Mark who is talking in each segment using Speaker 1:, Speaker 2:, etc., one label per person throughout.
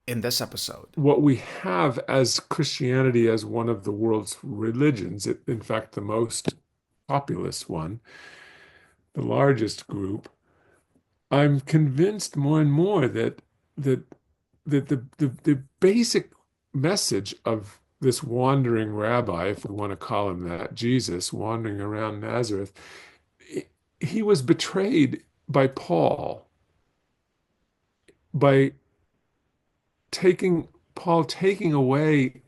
Speaker 1: in this episode.
Speaker 2: What we have as Christianity as one of the world's religions, in fact, the most populous one, the largest group, I'm convinced more and more that the basic message of this wandering rabbi, if we want to call him that, Jesus wandering around Nazareth, he was betrayed by Paul by taking Paul taking away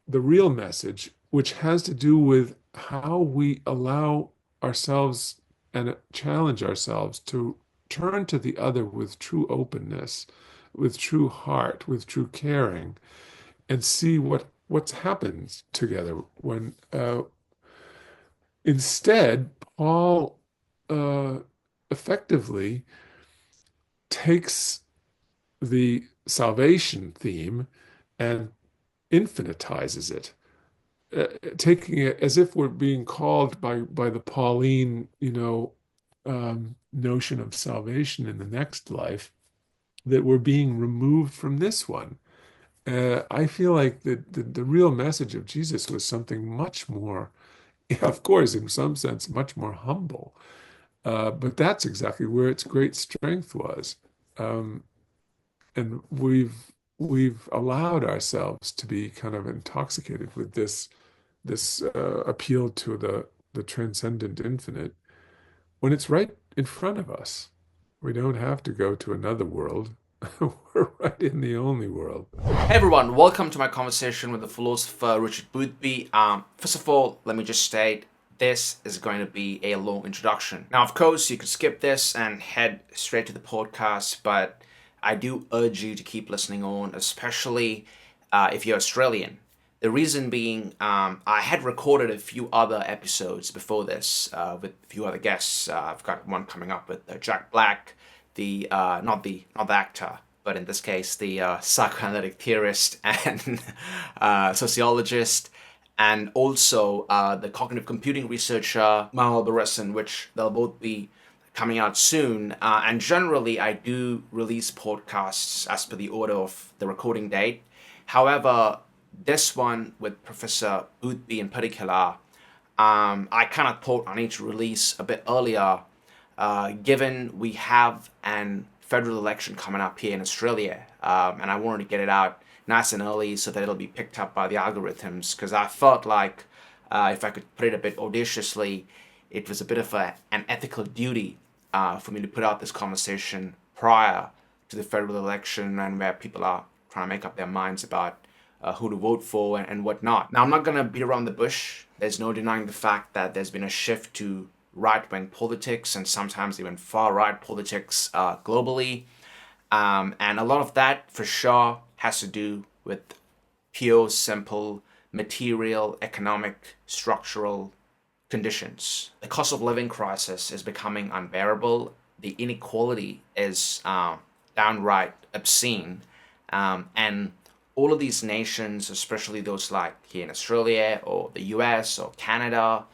Speaker 2: the real message, which has to do with how we allow ourselves and challenge ourselves to turn to the other with true openness, with true heart, with true caring, and see what happens together when instead Paul uh, effectively takes the salvation theme and infinitizes it, taking it as if we're being called by the Pauline, notion of salvation in the next life, that we're being removed from this one. I feel like the real message of Jesus was something much more, of course, in some sense, much more humble. But that's exactly where its great strength was. Um, and we've allowed ourselves to be kind of intoxicated with this appeal to the transcendent infinite when it's right in front of us. We don't have to go to another world. We're right in the only world.
Speaker 1: Hey everyone, welcome to my conversation with the philosopher Richard Boothby. First of all, let me just state this is going to be a long introduction. Now, of course, you could skip this and head straight to the podcast, but I do urge you to keep listening on, especially if you're Australian. The reason being, I had recorded a few other episodes before this with a few other guests. I've got one coming up with Jack Black, the not the actor, but in this case, the psychoanalytic theorist and sociologist, and also the cognitive computing researcher Rahul Barasan, which they'll both be coming out soon. And generally, I do release podcasts as per the order of the recording date. However, this one with Professor Boothby in particular, I kind of thought I need to release a bit earlier, given we have an federal election coming up here in Australia, and I wanted to get it out nice and early so that it'll be picked up by the algorithms. Because I felt like, if I could put it a bit audaciously, it was a bit of an ethical duty for me to put out this conversation prior to the federal election, and where people are trying to make up their minds about who to vote for and whatnot. Now, I'm not going to beat around the bush. There's no denying the fact that there's been a shift to right wing politics and sometimes even far right politics globally. And a lot of that, for sure, has to do with pure, simple, material, economic, structural conditions. The cost of living crisis is becoming unbearable. The inequality is downright obscene. And all of these nations, especially those like here in Australia or the US or Canada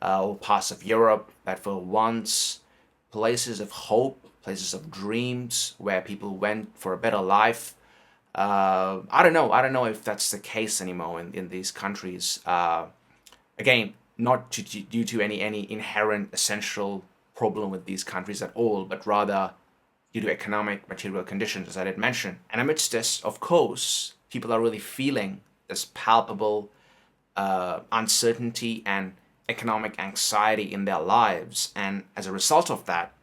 Speaker 1: or parts of Europe, that were once places of hope, places of dreams, where people went for a better life. I don't know. I don't know if that's the case anymore in these countries. Again, not due to any inherent essential problem with these countries at all, but rather due to economic material conditions, as I did mention. And amidst this, of course, people are really feeling this palpable uncertainty and economic anxiety in their lives. And as a result of that,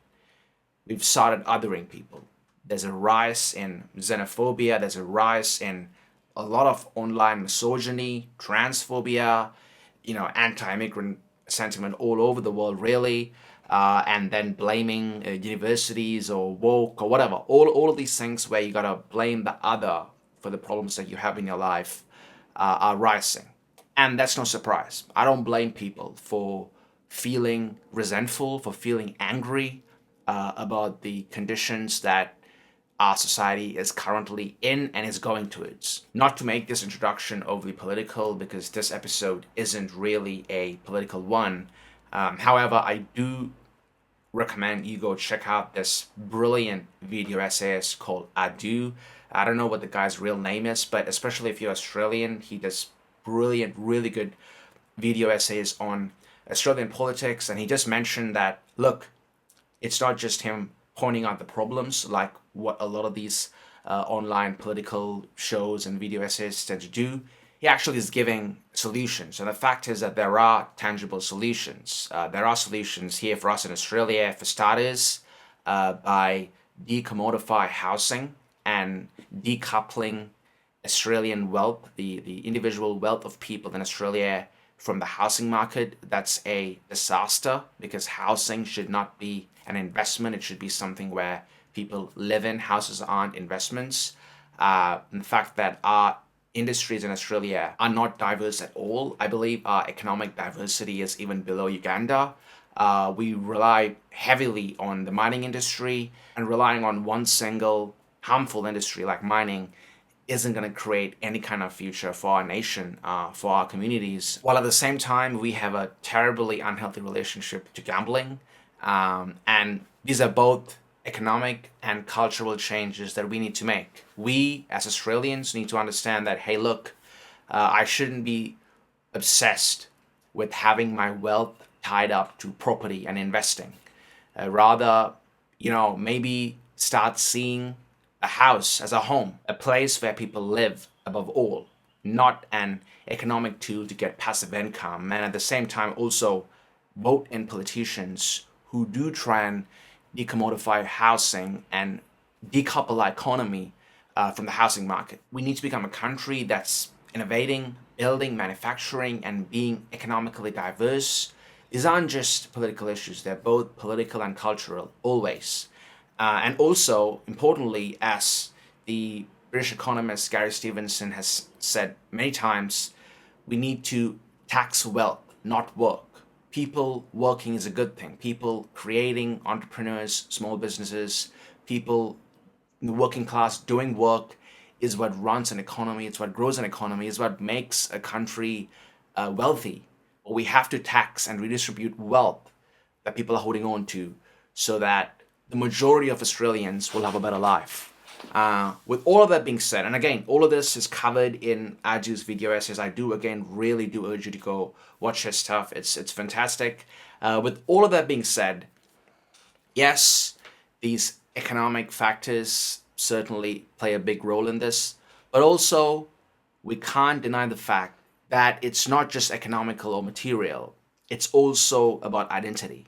Speaker 1: we've started othering people. There's a rise in xenophobia, there's a rise in a lot of online misogyny, transphobia, anti-immigrant sentiment all over the world, really, and then blaming universities or woke or whatever. All of these things where you gotta blame the other for the problems that you have in your life are rising. And that's no surprise. I don't blame people for feeling resentful, for feeling angry about the conditions that our society is currently in and is going towards. Not to make this introduction overly political, because this episode isn't really a political one. However, I do recommend you go check out this brilliant video essayist called Adu. I don't know what the guy's real name is, but especially if you're Australian, he does brilliant, really good video essays on Australian politics. And he just mentioned that, look, it's not just him pointing out the problems like what a lot of these online political shows and video essays tend to do. He actually is giving solutions. And the fact is that there are tangible solutions. There are solutions here for us in Australia, for starters, by decommodify housing and decoupling Australian wealth, the individual wealth of people in Australia from the housing market. That's a disaster because housing should not be an investment. It should be something where people live in. Houses aren't investments. The fact that our industries in Australia are not diverse at all. I believe our economic diversity is even below Uganda. We rely heavily on the mining industry, and relying on one single harmful industry like mining isn't going to create any kind of future for our nation, for our communities. While at the same time, we have a terribly unhealthy relationship to gambling. And these are both economic and cultural changes that we need to make. We, as Australians, need to understand that, hey, look, I shouldn't be obsessed with having my wealth tied up to property and investing. Rather, maybe start seeing a house as a home, a place where people live above all, not an economic tool to get passive income. And at the same time, also vote in politicians who do try and decommodify housing and decouple our economy from the housing market. We need to become a country that's innovating, building, manufacturing, and being economically diverse. These aren't just political issues, they're both political and cultural, always. And also, importantly, as the British economist Gary Stevenson has said many times, we need to tax wealth, not work. People working is a good thing. People creating entrepreneurs, small businesses, people in the working class doing work is what runs an economy. It's what grows an economy. It's what makes a country wealthy. But we have to tax and redistribute wealth that people are holding on to so that the majority of Australians will have a better life. With all of that being said, and again, all of this is covered in Aju's video essays. I really do urge you to go watch his stuff. It's fantastic. With all of that being said, yes, these economic factors certainly play a big role in this, but also we can't deny the fact that it's not just economical or material. It's also about identity.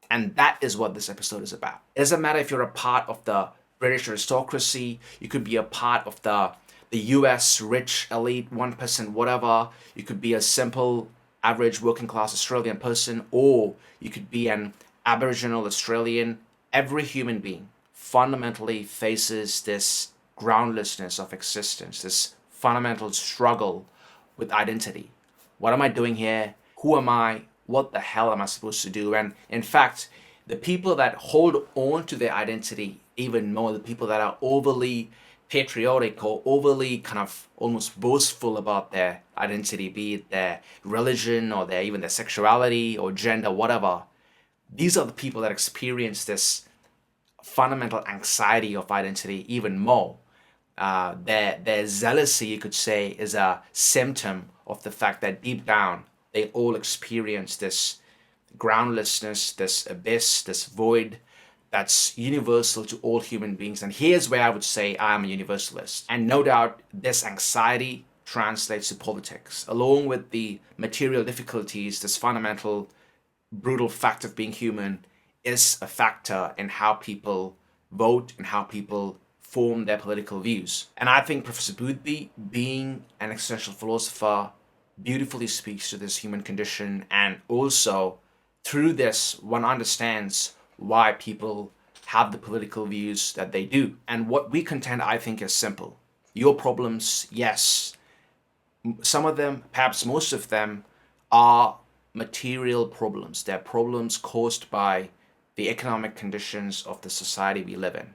Speaker 1: And that is what this episode is about. It doesn't matter if you're a part of the British aristocracy, you could be a part of the US rich elite 1%, whatever. You could be a simple, average working class Australian person, or you could be an Aboriginal Australian. Every human being fundamentally faces this groundlessness of existence, this fundamental struggle with identity. What am I doing here? Who am I? What the hell am I supposed to do? And in fact, the people that hold on to their identity even more, the people that are overly patriotic or overly kind of almost boastful about their identity, be it their religion or even their sexuality or gender, whatever, these are the people that experience this fundamental anxiety of identity even more. Their zealousy, you could say, is a symptom of the fact that deep down, they all experience this groundlessness, this abyss, this void that's universal to all human beings. And here's where I would say I'm a universalist. And no doubt this anxiety translates to politics. Along with the material difficulties, this fundamental, brutal fact of being human is a factor in how people vote and how people form their political views. And I think Professor Boothby, being an existential philosopher, beautifully speaks to this human condition, and also through this one understands why people have the political views that they do. And what we contend, I think, is simple. Your problems, yes, some of them, perhaps most of them, are material problems. They're problems caused by the economic conditions of the society we live in.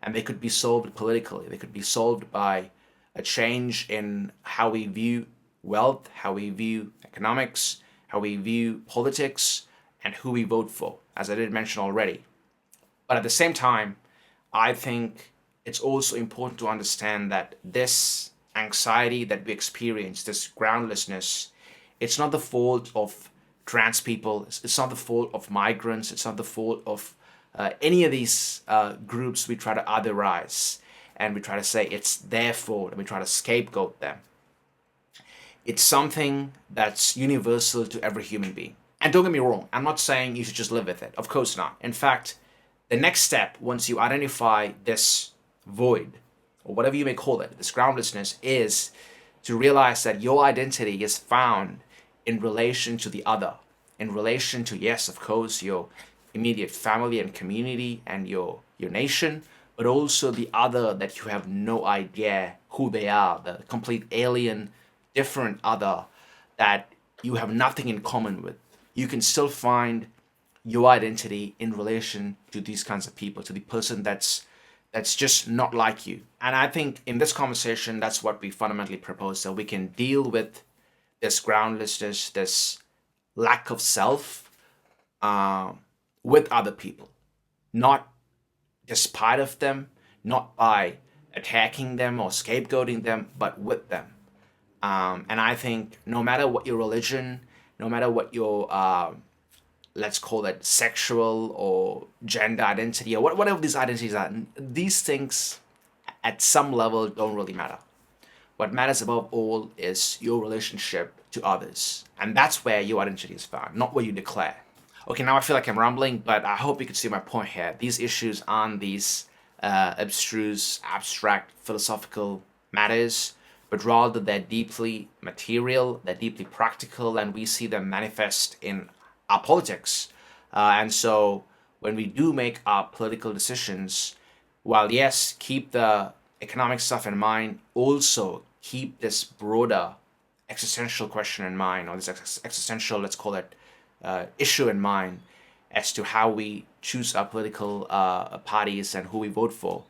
Speaker 1: And they could be solved politically. They could be solved by a change in how we view wealth, how we view economics, how we view politics, and who we vote for, as I did mention already. But at the same time, I think it's also important to understand that this anxiety that we experience, this groundlessness, it's not the fault of trans people. It's not the fault of migrants. It's not the fault of any of these groups we try to otherize and we try to say it's their fault and we try to scapegoat them. It's something that's universal to every human being. And don't get me wrong, I'm not saying you should just live with it. Of course not. In fact, the next step, once you identify this void, or whatever you may call it, this groundlessness, is to realize that your identity is found in relation to the other, in relation to, yes, of course, your immediate family and community and your nation, but also the other that you have no idea who they are, the complete alien, different other that you have nothing in common with. You can still find your identity in relation to these kinds of people, to the person that's just not like you. And I think in this conversation, that's what we fundamentally propose, that we can deal with this groundlessness, this lack of self with other people, not despite of them, not by attacking them or scapegoating them, but with them. And I think no matter what your religion, no matter what your let's call it sexual or gender identity or whatever these identities are, these things at some level don't really matter. What matters above all is your relationship to others. And that's where your identity is found, not what you declare. Okay, now I feel like I'm rambling, but I hope you can see my point here. These issues aren't these abstruse, abstract, philosophical matters, but rather they're deeply material, they're deeply practical, and we see them manifest in our politics. And so when we do make our political decisions, while yes, keep the economic stuff in mind, also keep this broader existential question in mind, or this existential, let's call it, issue in mind as to how we choose our political parties and who we vote for.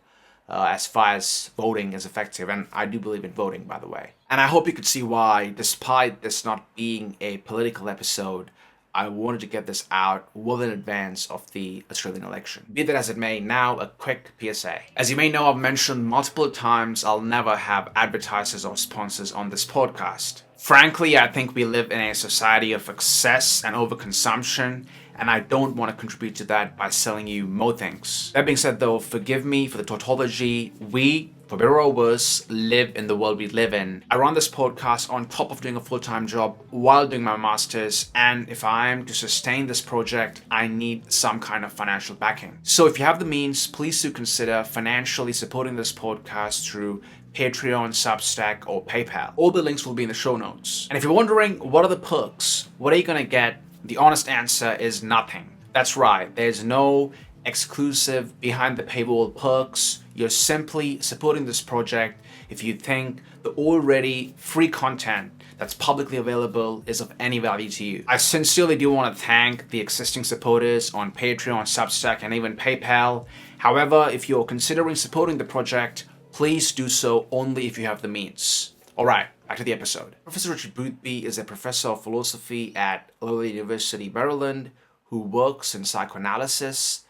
Speaker 1: As far as voting is effective, and I do believe in voting, by the way. And I hope you could see why, despite this not being a political episode, I wanted to get this out well in advance of the Australian election. Be that as it may, now a quick PSA. As you may know, I've mentioned multiple times I'll never have advertisers or sponsors on this podcast. Frankly, I think we live in a society of excess and overconsumption, and I don't want to contribute to that by selling you more things. That being said though, forgive me for the tautology. We, for better or worse, live in the world we live in. I run this podcast on top of doing a full-time job while doing my master's, and if I am to sustain this project, I need some kind of financial backing. So if you have the means, please do consider financially supporting this podcast through Patreon, Substack, or PayPal. All the links will be in the show notes. And if you're wondering, what are the perks? What are you gonna get? The honest answer is nothing. That's right, there's no exclusive behind the paywall perks. You're simply supporting this project if you think the already free content that's publicly available is of any value to you. I sincerely do want to thank the existing supporters on Patreon, Substack, and even PayPal. However, if you're considering supporting the project, please do so only if you have the means. Alright, back to the episode. Professor Richard Boothby is a professor of philosophy at Loyola University Maryland who works in psychoanalysis,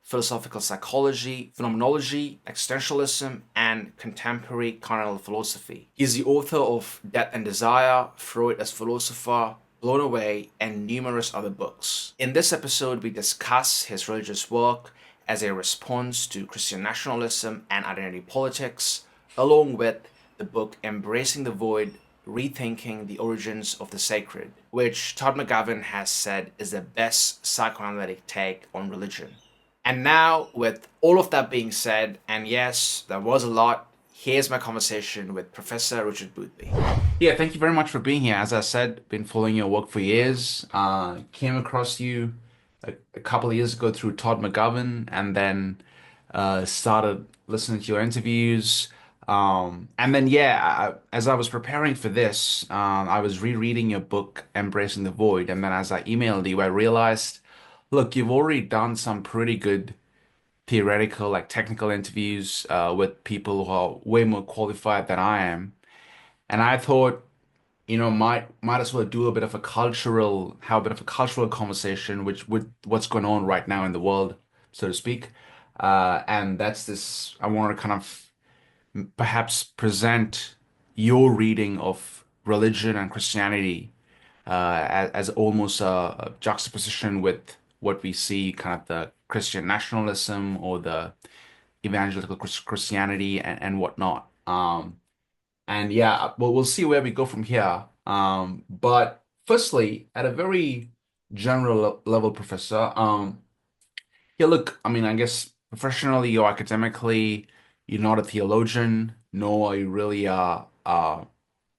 Speaker 1: philosophical psychology, phenomenology, existentialism, and contemporary continental philosophy. He's the author of Death and Desire, Freud as Philosopher, Blown Away, and numerous other books. In this episode, we discuss his religious work as a response to Christian nationalism and identity politics, along with the book Embracing the Void, Rethinking the Origins of the Sacred, which Todd McGowan has said is the best psychoanalytic take on religion. And now, with all of that being said, and yes, there was a lot, here's my conversation with Professor Richard Boothby. Yeah, thank you very much for being here. As I said, been following your work for years. Came across you a couple of years ago through Todd McGowan, and then started listening to your interviews. And then, as I was preparing for this, I was rereading your book, Embracing the Void. And then as I emailed you, I realized, look, you've already done some pretty good theoretical, like technical interviews with people who are way more qualified than I am. And I thought, might as well do a bit of a cultural, have a bit of a cultural conversation, which with what's going on right now in the world, so to speak. And that's this, I want to kind of perhaps present your reading of religion and Christianity as almost a juxtaposition with what we see kind of the Christian nationalism or the evangelical Christianity and whatnot. And yeah, well, we'll see where we go from here. But firstly, at a very general level, Professor, yeah, look, I mean, I guess professionally or academically, you're not a theologian, nor are you really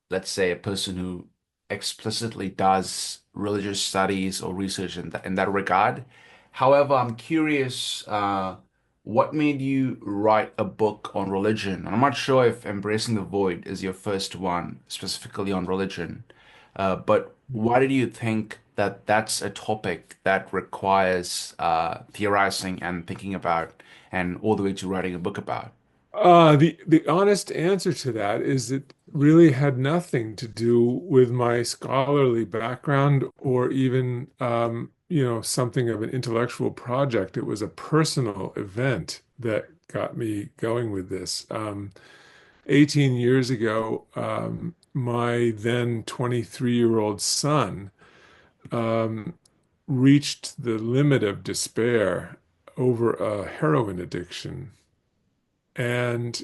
Speaker 1: let's say, a person who explicitly does religious studies or research in that regard. However, I'm curious, what made you write a book on religion? I'm not sure if Embracing the Void is your first one, specifically on religion, but why did you think that that's a topic that requires theorizing and thinking about, and all the way to writing a book about?
Speaker 2: The honest answer to that is it really had nothing to do with my scholarly background or even something of an intellectual project. It was a personal event that got me going with this. 18 years ago, my then 23-year-old son um, reached the limit of despair over a heroin addiction. And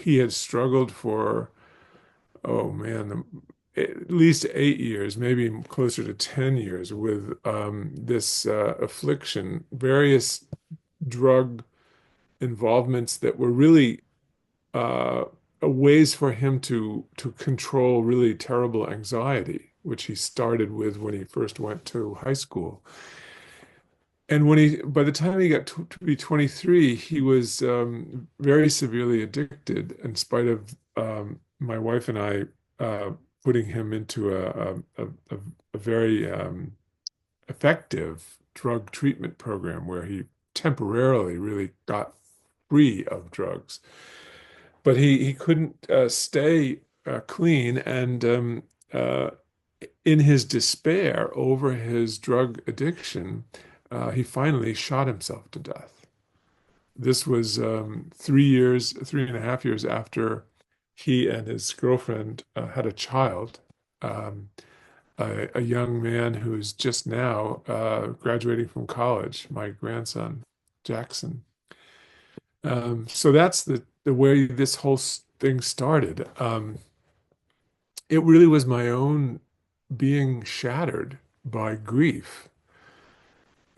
Speaker 2: he had struggled for, oh man, at least 8 years, maybe closer to 10 years with this affliction, various drug involvements that were really uh, ways for him to control really terrible anxiety, which he started with when he first went to high school. And by the time he got to be 23, he was very severely addicted, in spite of my wife and I putting him into a very effective drug treatment program where he temporarily really got free of drugs. But he couldn't stay clean, and uh, in his despair over his drug addiction, he finally shot himself to death. This was 3 years, 3.5 years after he and his girlfriend had a child, um, a young man who's just now graduating from college, my grandson, Jackson. So that's the way this whole thing started. It really was my own being shattered by grief.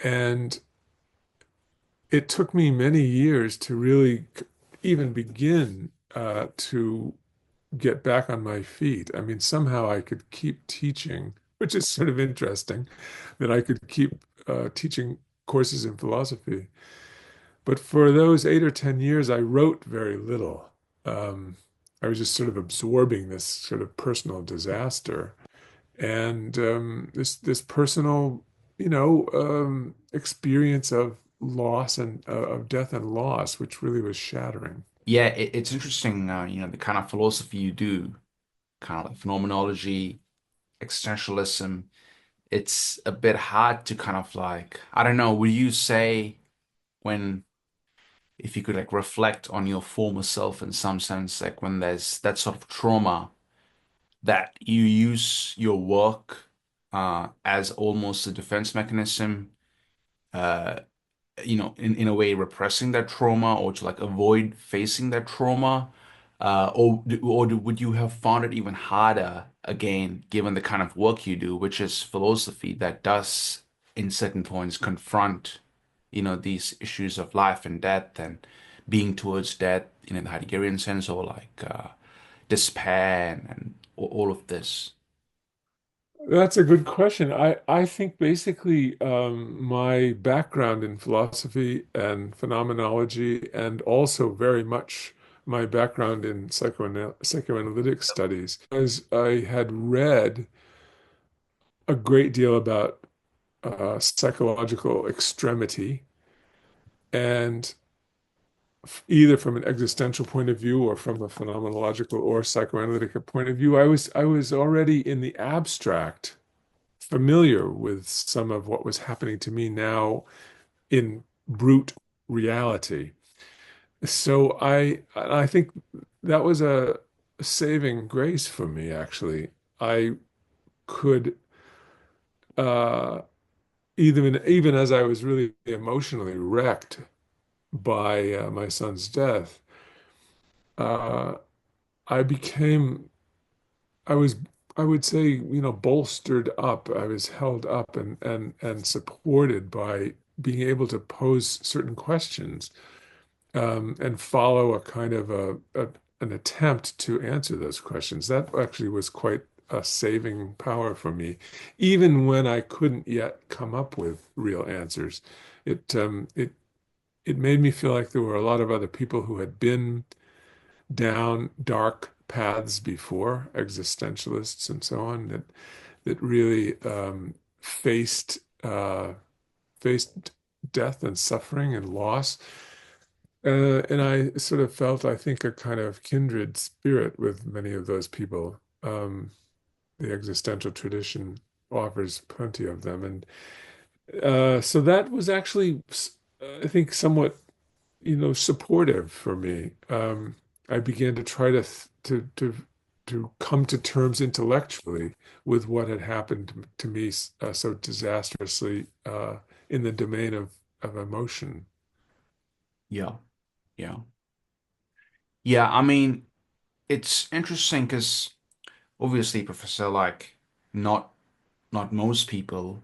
Speaker 2: And it took me many years to really even begin to get back on my feet. I mean, somehow I could keep teaching, which is sort of interesting that I could keep teaching courses in philosophy. But for those 8 or 10 years, I wrote very little. I was just sort of absorbing this sort of personal disaster and this personal, experience of loss and of death and loss, which really was shattering.
Speaker 1: Yeah, it's interesting, the kind of philosophy you do, kind of like phenomenology, existentialism. It's a bit hard to kind of like, I don't know, would you say when, if you could like reflect on your former self in some sense, like when there's that sort of trauma, that you use your work as almost a defense mechanism, uh, in a way repressing that trauma or to like avoid facing that trauma? Would you have found it even harder again, given the kind of work you do, which is philosophy that does, in certain points, confront, these issues of life and death and being towards death, in the Heideggerian sense, or like despair and all of this?
Speaker 2: That's a good question. I think basically my background in philosophy and phenomenology, and also very much my background in psychoanalytic studies, as I had read a great deal about psychological extremity, and either from an existential point of view or from a phenomenological or psychoanalytic point of view, I was already in the abstract familiar with some of what was happening to me now in brute reality. So I think that was a saving grace for me, actually. I could even as I was really emotionally wrecked by my son's death, uh, I became I was I would say, bolstered up. I was held up and supported by being able to pose certain questions and follow a kind of an attempt to answer those questions. That actually was quite a saving power for me, even when I couldn't yet come up with real answers. It made me feel like there were a lot of other people who had been down dark paths before, existentialists and so on, that really faced death and suffering and loss. And I sort of felt, I think, a kind of kindred spirit with many of those people. The existential tradition offers plenty of them. And so that was actually, I think, somewhat, supportive for me. I began to try to come to terms intellectually with what had happened to me so disastrously in the domain of emotion.
Speaker 1: Yeah, yeah. Yeah, I mean, it's interesting because obviously, Professor, like not not most people,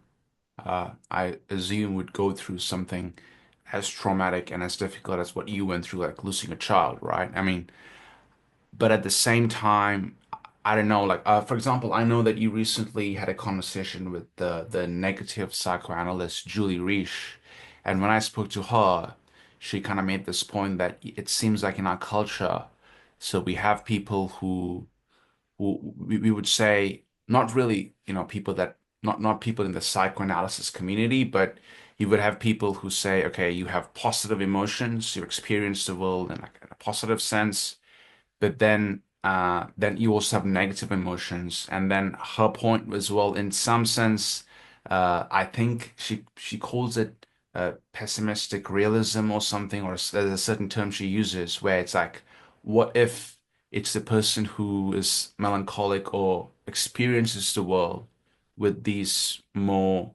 Speaker 1: I assume would go through something as traumatic and as difficult as what you went through, like losing a child, right? I mean, but at the same time, I don't know, like for example, I know that you recently had a conversation with the negative psychoanalyst Julie Reich, and when I spoke to her, she kind of made this point that it seems like in our culture, so we have people who we would say not really, people that not people in the psychoanalysis community, but you would have people who say, okay, you have positive emotions, you experience the world in like in a positive sense, but then you also have negative emotions. And then her point was, well, in some sense, I think she calls it pessimistic realism or something, or there's a certain term she uses where it's like, what if it's the person who is melancholic or experiences the world with these more,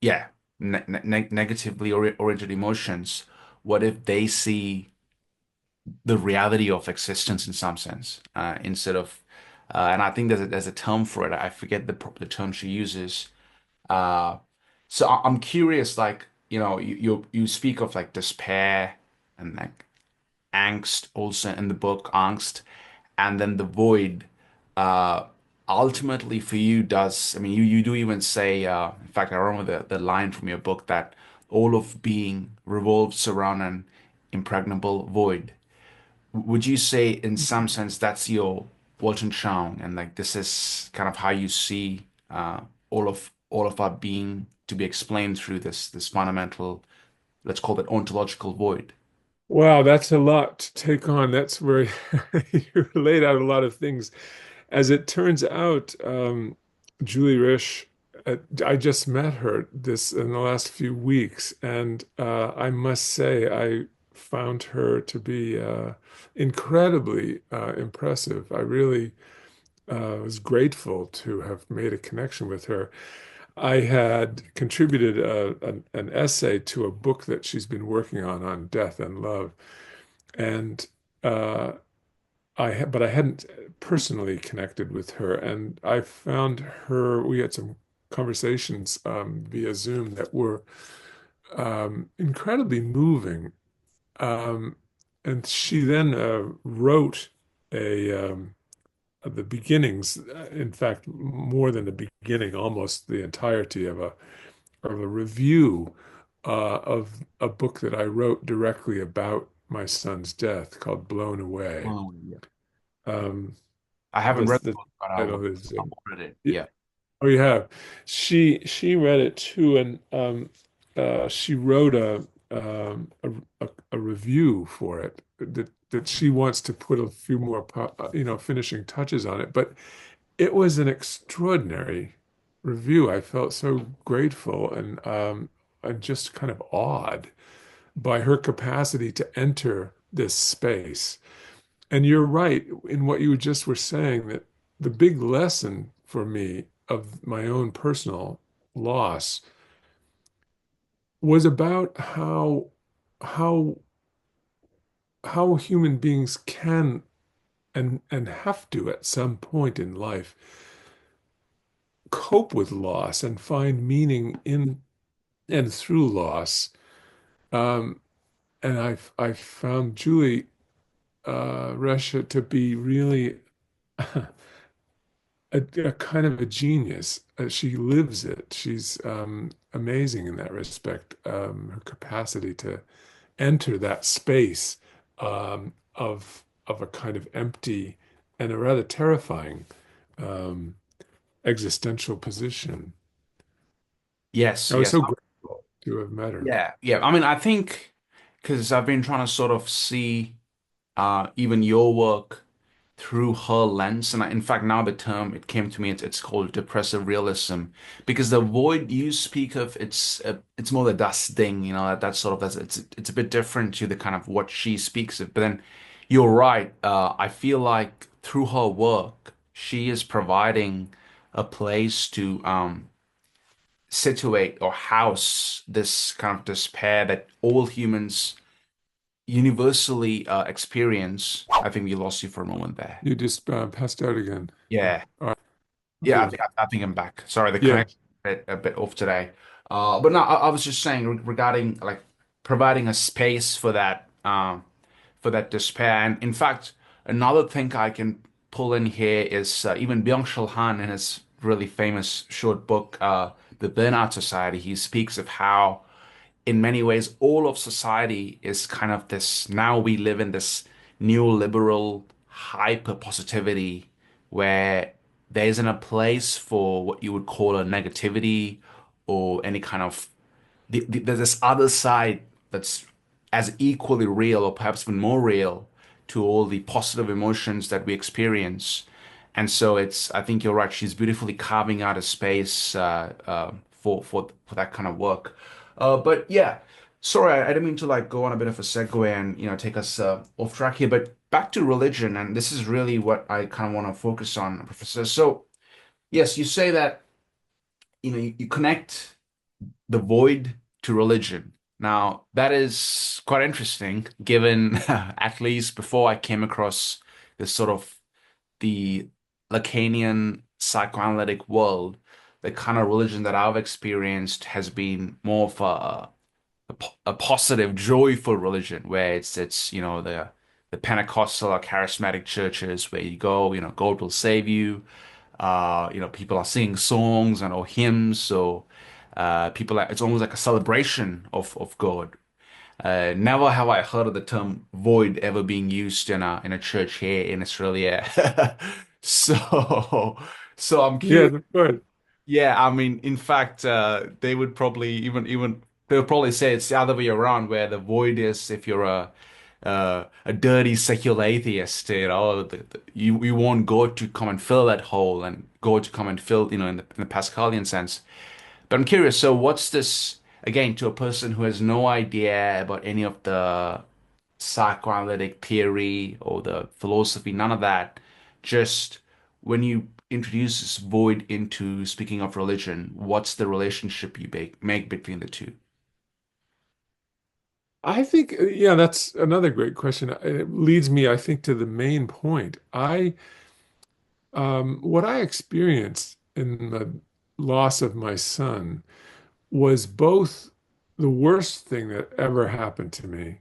Speaker 1: yeah, negatively oriented emotions? What if they see the reality of existence in some sense, instead of, and I think there's a term for it. I forget the term she uses. Uh, so I'm curious, like, you speak of like despair and like angst also in the book, angst, and then the void. Uh, Ultimately for you does, I mean, you do even say, in fact, I remember the line from your book that all of being revolves around an impregnable void. Would you say in some sense that's your Weltanschauung, and like this is kind of how you see all of our being to be explained through this fundamental, let's call it ontological void?
Speaker 2: Wow, that's a lot to take on. That's where you laid out a lot of things. As it turns out, Julie Risch, I just met her this in the last few weeks, and I must say I found her to be incredibly impressive. I really was grateful to have made a connection with her. I had contributed an essay to a book that she's been working on death and love, and uh, but I hadn't personally connected with her, and I found her. We had some conversations via Zoom that were incredibly moving. Um, and she then wrote a the beginnings, in fact, more than the beginning, almost the entirety of a review of a book that I wrote directly about my son's death called Blown Away.
Speaker 1: Oh, yeah.
Speaker 2: Um,
Speaker 1: I haven't read the
Speaker 2: the
Speaker 1: book, but
Speaker 2: title is
Speaker 1: I will read it.
Speaker 2: y-
Speaker 1: Yeah.
Speaker 2: oh, you have. She read it too, and she wrote a review for it that she wants to put a few more finishing touches on it. But it was an extraordinary review. I felt so grateful and just kind of awed by her capacity to enter this space. And you're right in what you just were saying, that the big lesson for me of my own personal loss was about how how human beings can and have to at some point in life cope with loss and find meaning in and through loss. Um, and I've found Julie Resha to be really a kind of a genius. She lives it. She's amazing in that respect. Her capacity to enter that space of a kind of empty and a rather terrifying um, existential position.
Speaker 1: Yes,
Speaker 2: I was
Speaker 1: yes.
Speaker 2: so grateful to have met her.
Speaker 1: Yeah, yeah. I mean, I think because I've been trying to sort of see even your work through her lens, and in fact, now the term it came to me, it's called depressive realism, because the void you speak of, it's more the dusting, that sort of it's a bit different to the kind of what she speaks of. But then you're right. I feel like through her work, she is providing a place to situate or house this kind of despair that all humans universally experience. I think we lost you for a moment there.
Speaker 2: You just passed out again.
Speaker 1: Yeah,
Speaker 2: All right,
Speaker 1: yeah. I
Speaker 2: good.
Speaker 1: think I think I'm back. Sorry, the
Speaker 2: Yeah,
Speaker 1: connection a bit off today. But no, I was just saying regarding like providing a space for that despair. And in fact, another thing I can pull in here is even Byung-Chul Han in his really famous short book, The Burnout Society. He speaks of how in many ways, all of society is kind of this. Now we live in this neoliberal hyper positivity where there isn't a place for what you would call a negativity or any kind of. There's this other side that's as equally real or perhaps even more real to all the positive emotions that we experience. And so I think you're right. She's beautifully carving out a space for that kind of work. But yeah, sorry, I didn't mean to like go on a bit of a segue and take us off track here. But back to religion, and this is really what I kind of want to focus on, Professor. So yes, you say that you connect the void to religion. Now, that is quite interesting, given at least before I came across this sort of the Lacanian psychoanalytic world, the kind of religion that I've experienced has been more of a positive, joyful religion, where it's the Pentecostal or charismatic churches where you go, God will save you. People are singing songs and or hymns, so it's almost like a celebration of God. Never have I heard of the term void ever being used in a church here in Australia. So so I'm
Speaker 2: yeah,
Speaker 1: curious.
Speaker 2: good.
Speaker 1: Yeah, I mean, in fact, they would probably even they would probably say it's the other way around, where the void is if you're a dirty secular atheist, you want God to come and fill that hole and God to come and fill, in the Pascalian sense. But I'm curious, so what's this again to a person who has no idea about any of the psychoanalytic theory or the philosophy, none of that. Just when you introduce this void into speaking of religion, what's the relationship you make between the two?
Speaker 2: I think, yeah, that's another great question. It leads me, I think, to the main point. What I experienced in the loss of my son was both the worst thing that ever happened to me,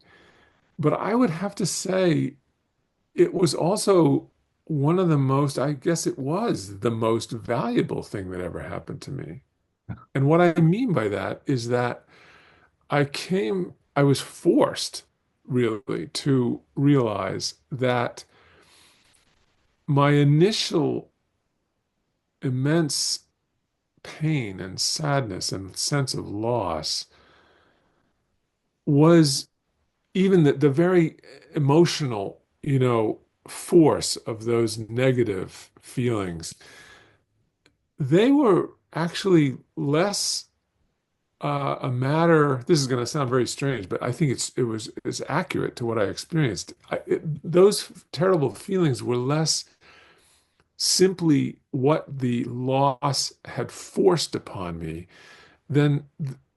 Speaker 2: but I would have to say it was also one of the most, I guess it was the most valuable thing that ever happened to me. And what I mean by that is that I was forced really to realize that my initial immense pain and sadness and sense of loss was even the very emotional, force of those negative feelings. They were actually less a matter. This is going to sound very strange, but I think it's accurate to what I experienced. Those terrible feelings were less simply what the loss had forced upon me than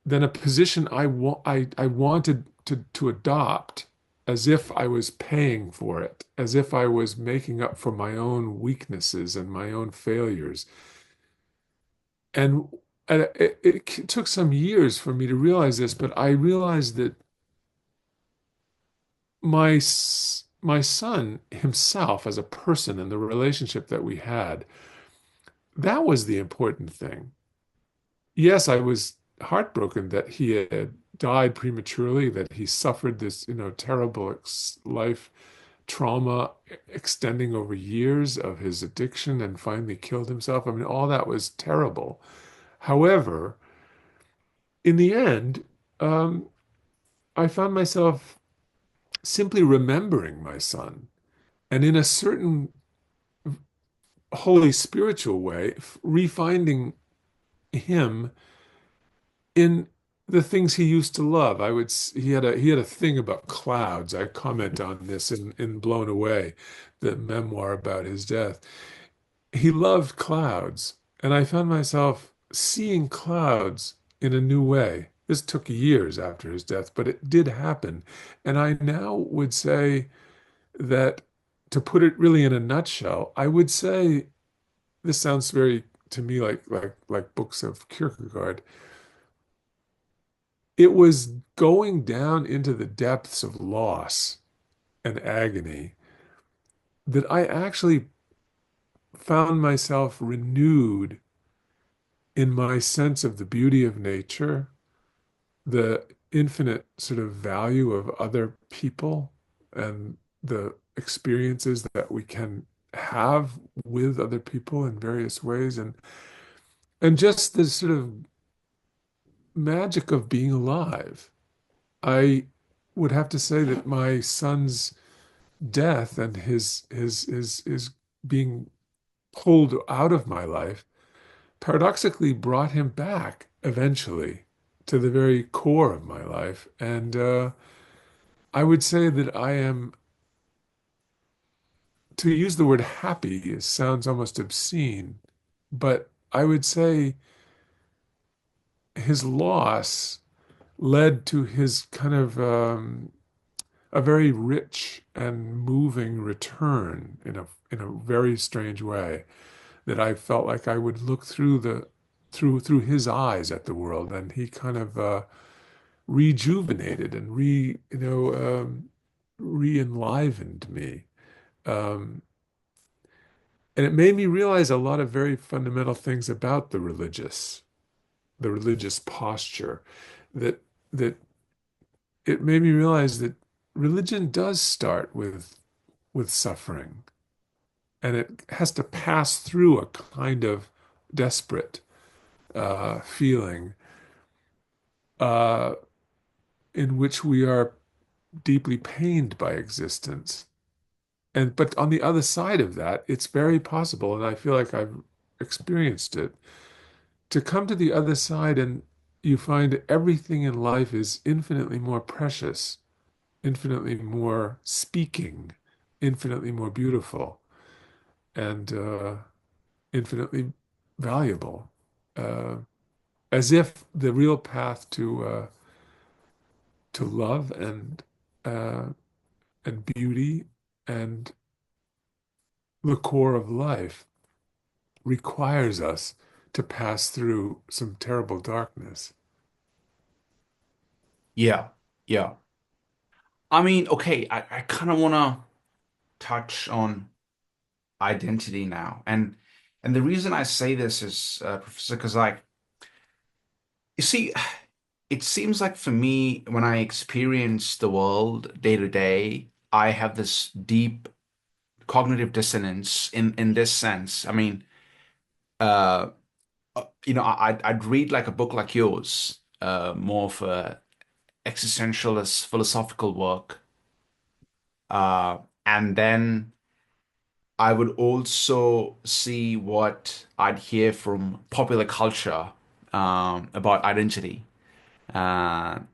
Speaker 2: than a position I wanted to adopt, as if I was paying for it, as if I was making up for my own weaknesses and my own failures. And, it took some years for me to realize this, but I realized that my son himself as a person and the relationship that we had, that was the important thing. Yes, I was heartbroken that he had died prematurely, that he suffered this, terrible life trauma extending over years of his addiction and finally killed himself. I mean, all that was terrible. However, in the end, um, I found myself simply remembering my son, and in a certain holy spiritual way, refinding him in the things he used to love. He had a thing about clouds. I comment on this in Blown Away, the memoir about his death. He loved clouds, and I found myself seeing clouds in a new way. This took years after his death, but it did happen. And I now would say that, to put it really in a nutshell, I would say this sounds very to me like books of Kierkegaard. It was going down into the depths of loss and agony that I actually found myself renewed in my sense of the beauty of nature, the infinite sort of value of other people, and the experiences that we can have with other people in various ways, and just the sort of magic of being alive. I would have to say that my son's death and his being pulled out of my life paradoxically brought him back eventually to the very core of my life. And I would say that I am, to use the word happy, it sounds almost obscene, but I would say his loss led to his kind of a very rich and moving return in a very strange way, that I felt like I would look through his eyes at the world, and he kind of rejuvenated and re-enlivened me. Um, and it made me realize a lot of very fundamental things about the religious posture, that that it made me realize that religion does start with suffering, and it has to pass through a kind of desperate feeling uh, in which we are deeply pained by existence. And but on the other side of that, it's very possible, and I feel like I've experienced it, to come to the other side and you find everything in life is infinitely more precious, infinitely more speaking, infinitely more beautiful, and infinitely valuable. Uh, as if the real path to love uh, and beauty and the core of life requires us to pass through some terrible darkness.
Speaker 1: Yeah, yeah. I mean, okay, I kind of want to touch on identity now, and the reason I say this is, Professor, because like you see, it seems like for me when I experience the world day to day, I have this deep cognitive dissonance in this sense. I mean, uh, I'd read like a book like yours, more of a existentialist philosophical work, and then I would also see what I'd hear from popular culture about identity. And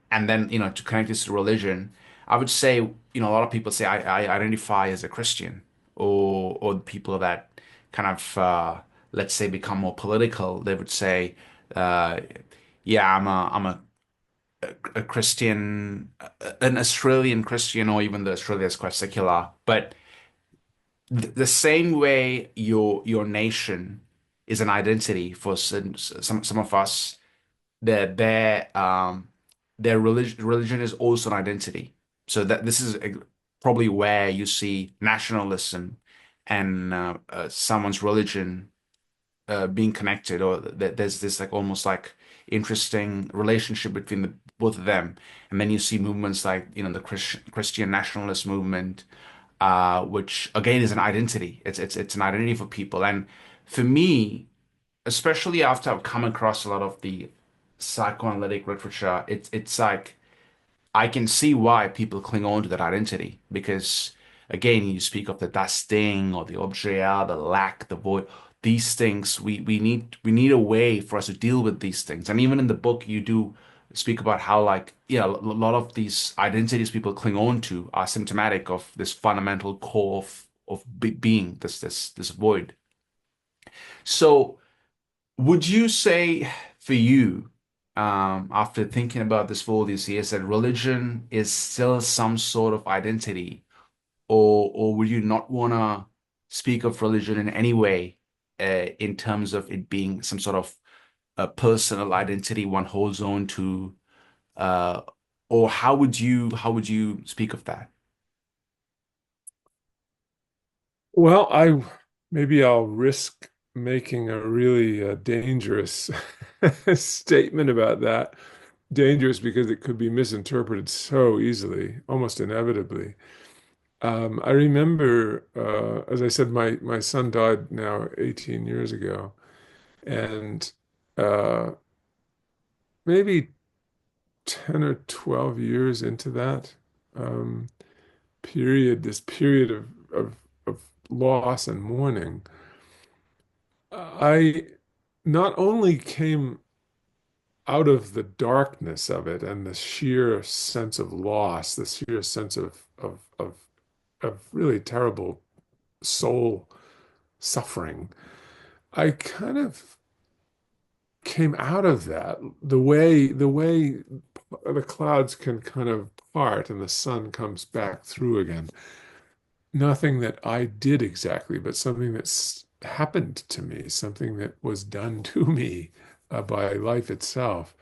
Speaker 1: then to connect this to religion, I would say a lot of people say I identify as a Christian, or people that kind of let's say become more political. They would say, uh, yeah, I'm a Christian, an Australian Christian, or even though Australia is quite secular. But the same way your nation is an identity for some of us, their religion is also an identity. So that this is probably where you see nationalism and someone's religion being connected, or there's this like almost like interesting relationship between both of them. And then you see movements like the Christian nationalist movement, which again is an identity. It's an identity for people. And for me, especially after I've come across a lot of the psychoanalytic literature, it's like I can see why people cling on to that identity because, again, you speak of the dusting or the objet, the lack, the void. These things we need a way for us to deal with these things. And even in the book, you do speak about how, like, a lot of these identities people cling on to are symptomatic of this fundamental core of being, this void. So, would you say for you, after thinking about this for all these years, that religion is still some sort of identity, or would you not want to speak of religion in any way, in terms of it being some sort of a personal identity one holds on to, uh, or how would you speak of that?
Speaker 2: Well, I maybe I'll risk making a really dangerous statement about that. Dangerous because it could be misinterpreted so easily, almost inevitably. I remember, as I said, my son died now 18 years ago, and uh, maybe 10 or 12 years into that um, this period of loss and mourning, I not only came out of the darkness of it and the sheer sense of loss, the sheer sense of really terrible soul suffering. I kind of came out of that the way the clouds can kind of part and the sun comes back through again. Nothing that I did exactly, but something that's happened to me, something that was done to me by life itself.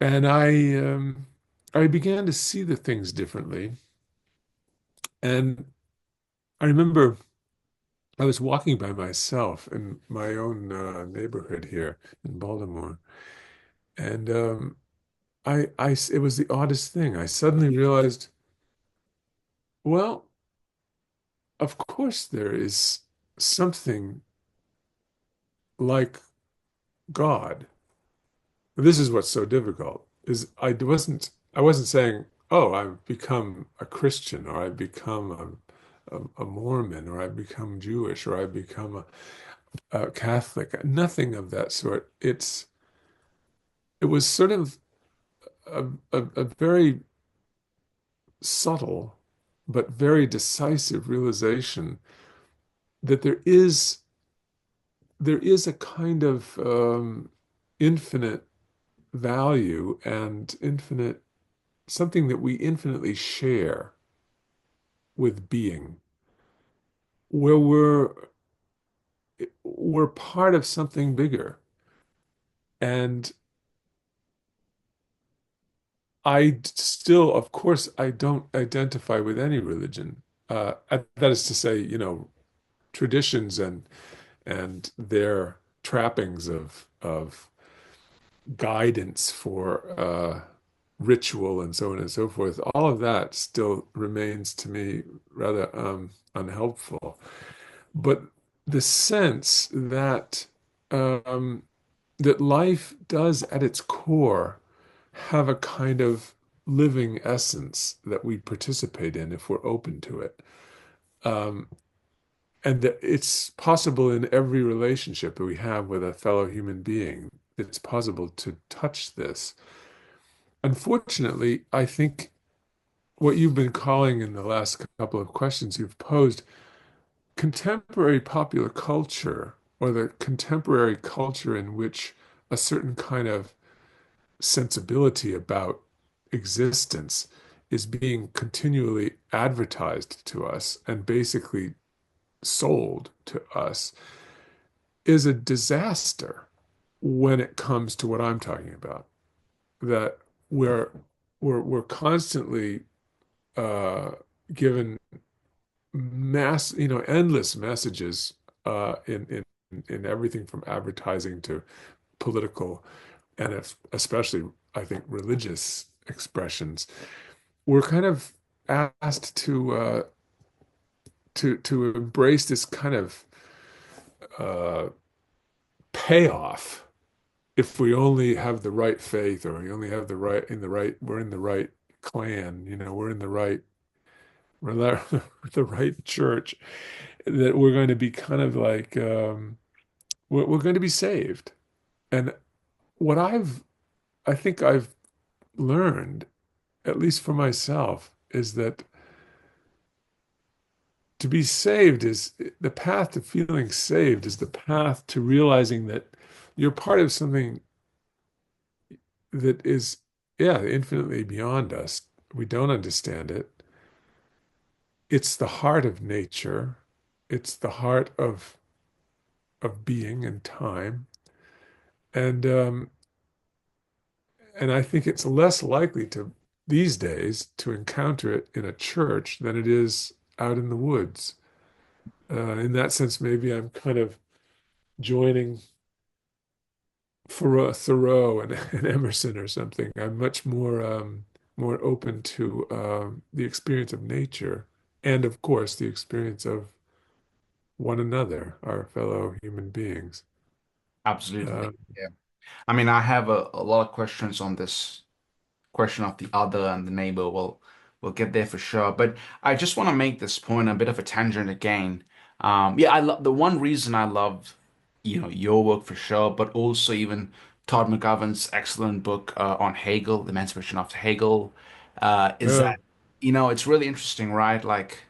Speaker 2: And I began to see the things differently. And I remember I was walking by myself in my own neighborhood here in Baltimore, and it was the oddest thing. I suddenly realized, well, of course there is something like God. This is what's so difficult, is I wasn't saying, oh, I've become a Christian or I've become a Mormon or I've become Jewish or I've become a Catholic. Nothing of that sort. It was sort of a very subtle but very decisive realization that there is a kind of infinite value and infinite something that we infinitely share with being, where we're part of something bigger. And still, of course, I don't identify with any religion. That is to say, traditions and their trappings of guidance for ritual and so on and so forth. All of that still remains to me rather unhelpful. But the sense um, that life does at its core have a kind of living essence that we participate in if we're open to it. Um, and that it's possible in every relationship that we have with a fellow human being it's possible to touch this. Unfortunately, I think what you've been calling in the last couple of questions you've posed, contemporary popular culture, or the contemporary culture in which a certain kind of sensibility about existence is being continually advertised to us and basically sold to us, is a disaster when it comes to what I'm talking about. That we're we're constantly uh, given endless messages in everything from advertising to political and especially, I think, religious expressions. We're kind of asked to embrace this kind of uh, payoff if we only have the right faith, or we only have we're in the right clan, we're in the right church, that we're going to be kind of like we're going to be saved. And what I think I've learned, at least for myself, is that to be saved is the path to feeling saved is the path to realizing that you're part of something that is, yeah, infinitely beyond us. We don't understand it. It's the heart of nature. It's the heart of being and time. And and I think it's less likely to these days to encounter it in a church than it is out in the woods. In that sense, maybe I'm kind of joining Thoreau and Emerson or something. I'm much more open to the experience of nature, and of course the experience of one another, our fellow human beings.
Speaker 1: Absolutely.
Speaker 2: Uh,
Speaker 1: Yeah. I mean, I have a lot of questions on this question of the other and the neighbor. We'll get there for sure. But I just want to make this point a bit of a tangent again. Yeah, I love the one reason I love, your work for sure, but also even Todd McGowan's excellent book on Hegel, The Emancipation After Hegel, is
Speaker 2: uh,
Speaker 1: that, it's really interesting, right? Like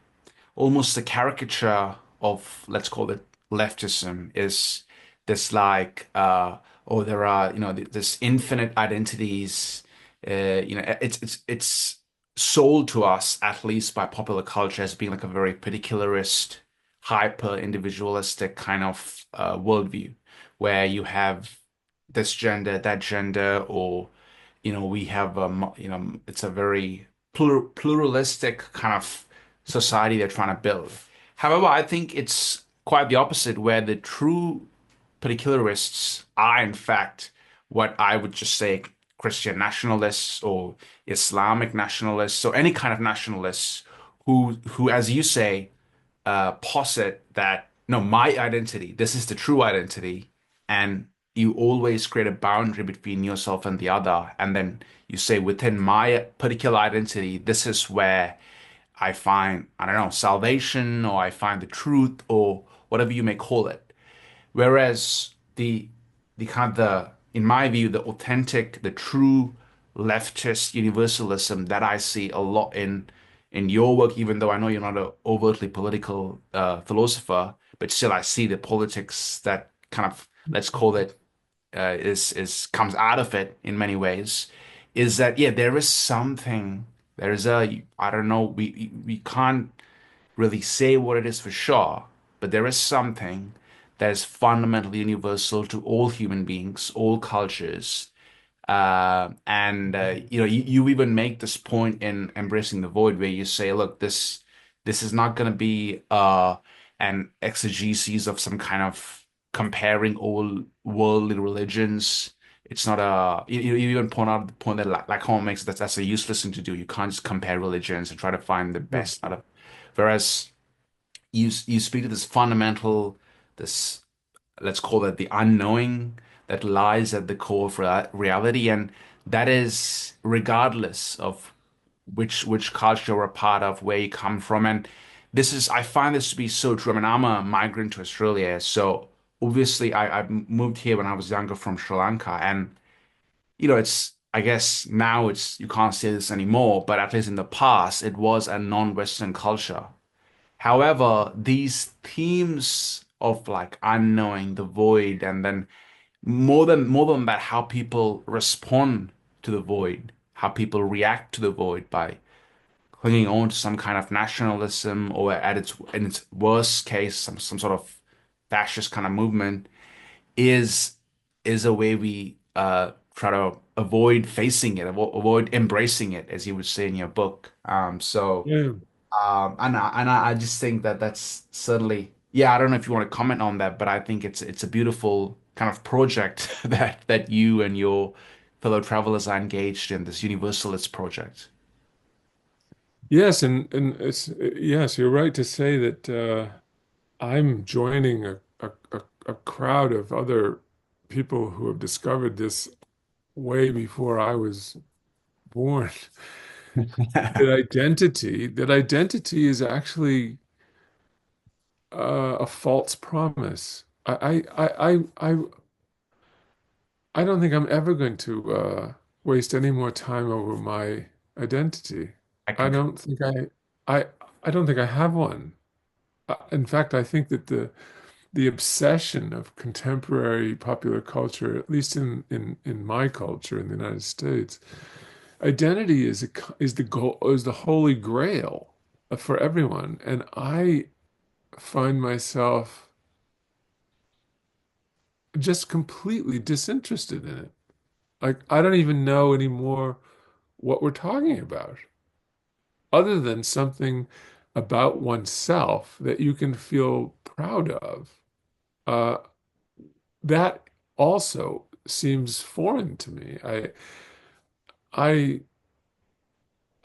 Speaker 1: almost a caricature of, let's call it leftism, is this like oh, there are, this infinite identities. It's sold to us, at least by popular culture, as being like a very particularist, hyper individualistic kind of worldview, where you have this gender, that gender, or we have it's a very pluralistic kind of society they're trying to build. However, I think it's quite the opposite, where the true particularists are, in fact, what I would just say Christian nationalists or Islamic nationalists or any kind of nationalists who, as you say, posit that no, my identity, this is the true identity, and you always create a boundary between yourself and the other, and then you say within my particular identity, this is where I find, I don't know, salvation, or I find the truth, or whatever you may call it. Whereas the kind of the in my view, the authentic, the true leftist universalism that I see a lot in your work, even though I know you're not an overtly political philosopher, but still I see the politics that kind of, let's call it, is comes out of it in many ways. Is that, yeah, there is something, there is a, I don't know, we can't really say what it is for sure, but there is something that is fundamentally universal to all human beings, all cultures. And you even make this point in Embracing the Void, where you say, look, this is not going to be an exegesis of some kind of comparing all worldly religions. It's not you even point out the point that like Homer makes, that's a useless thing to do. You can't just compare religions and try to find the
Speaker 2: no.
Speaker 1: best out of. Whereas you speak to this fundamental, this, let's call it the unknowing, that lies at the core of reality, and that is regardless of which culture you're a part of, where you come from. And this is, I find this to be so true. I mean, I'm a migrant to Australia, so obviously I moved here when I was younger from Sri Lanka, and it's, I guess now you can't say this anymore, but at least in the past, it was a non-Western culture. However, these themes of like unknowing, the void, and then more than that, how people respond to the void, how people react to the void by clinging on to some kind of nationalism, or at its in its worst case, some sort of fascist kind of movement, is is a way we try to avoid facing it, avoid embracing it, as you would say in your book.
Speaker 2: Yeah.
Speaker 1: And I just think that that's certainly, yeah, I don't know if you want to comment on that, but I think it's a beautiful kind of project that you and your fellow travelers are engaged in, this universalist project.
Speaker 2: Yes, and yes, you're right to say that I'm joining a crowd of other people who have discovered this way before I was born. That identity is actually a false promise. I don't think I'm ever going to waste any more time over my identity.
Speaker 1: I
Speaker 2: I
Speaker 1: concur.
Speaker 2: don't think I, I don't think I have one. In fact, I think that the obsession of contemporary popular culture, at least in my culture in the United States, identity is the goal, is the holy grail for everyone, and I find myself just completely disinterested in it. Like I don't even know anymore what we're talking about, other than something about oneself that you can feel proud of. Uh, that also seems foreign to me. I I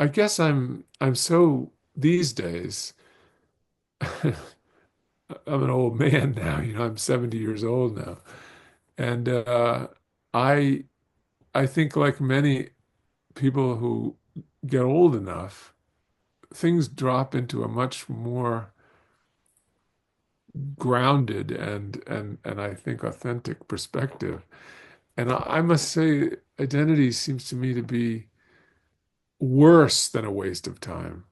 Speaker 2: guess I'm so these days. I'm an old man now, I'm 70 years old now. And I I think like many people who get old enough, things drop into a much more grounded and I think authentic perspective. And I must say, identity seems to me to be worse than a waste of time.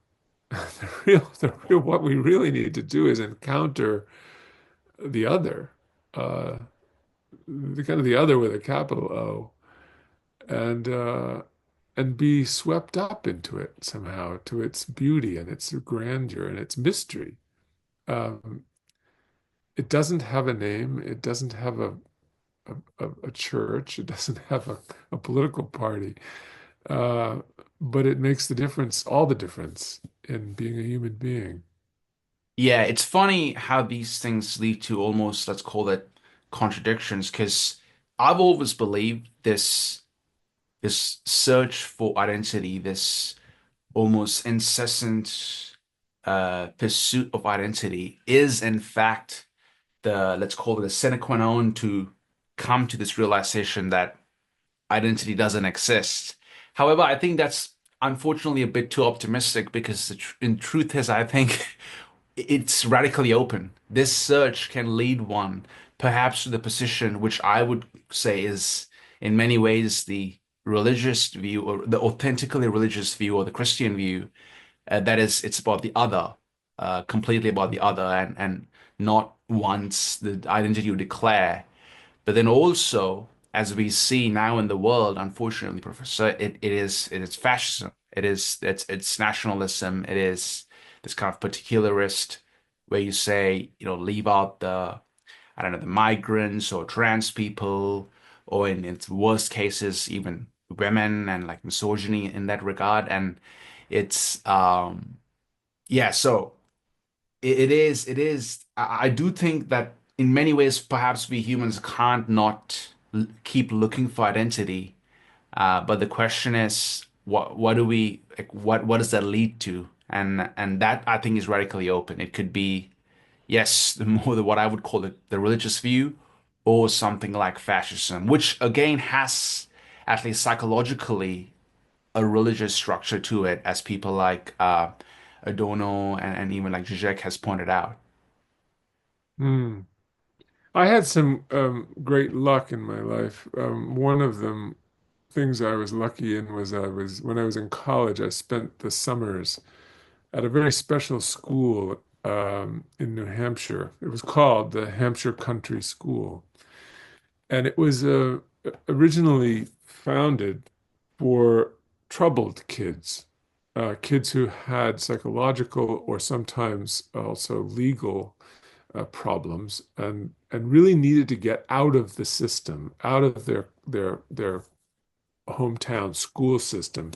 Speaker 2: The real, what we really need to do is encounter the other, uh, the kind of the other with a capital O, and and be swept up into it somehow, to its beauty and its grandeur and its mystery. Um, it doesn't have a name. It doesn't have a church. It doesn't have a political party. Uh, but it makes the difference, all the difference in being a human being.
Speaker 1: Yeah, it's funny how these things lead to almost, let's call it, contradictions, because I've always believed this search for identity, this almost incessant pursuit of identity is in fact the, let's call it, a sine qua non to come to this realization that identity doesn't exist. However, I think that's unfortunately a bit too optimistic, because in truth is, I think it's radically open. This search can lead one perhaps to the position which I would say is in many ways the religious view, or the authentically religious view, or the Christian view, that is, it's about the other, completely about the other, and not once the identity you declare. But then also, as we see now in the world, unfortunately, Professor, it is fascism. It's nationalism. It is this kind of particularist, where you say, leave out the, I don't know, the migrants or trans people, or in its worst cases, even women, and like misogyny in that regard. And it's yeah, so it is. I do think that in many ways, perhaps we humans can't not keep looking for identity. But the question is, what do we like, what does that lead to? And that, I think, is radically open. It could be, yes, what I would call the religious view, or something like fascism, which again has, at least psychologically, a religious structure to it, as people like Adorno and even like Zizek has pointed out.
Speaker 2: Hmm. I had some great luck in my life. One of them things I was lucky in was I was when I was in college, I spent the summers at a very special school in New Hampshire. It was called the Hampshire Country School, and it was originally founded for troubled kids, kids who had psychological or sometimes also legal problems, and really needed to get out of the system, out of their hometown school system,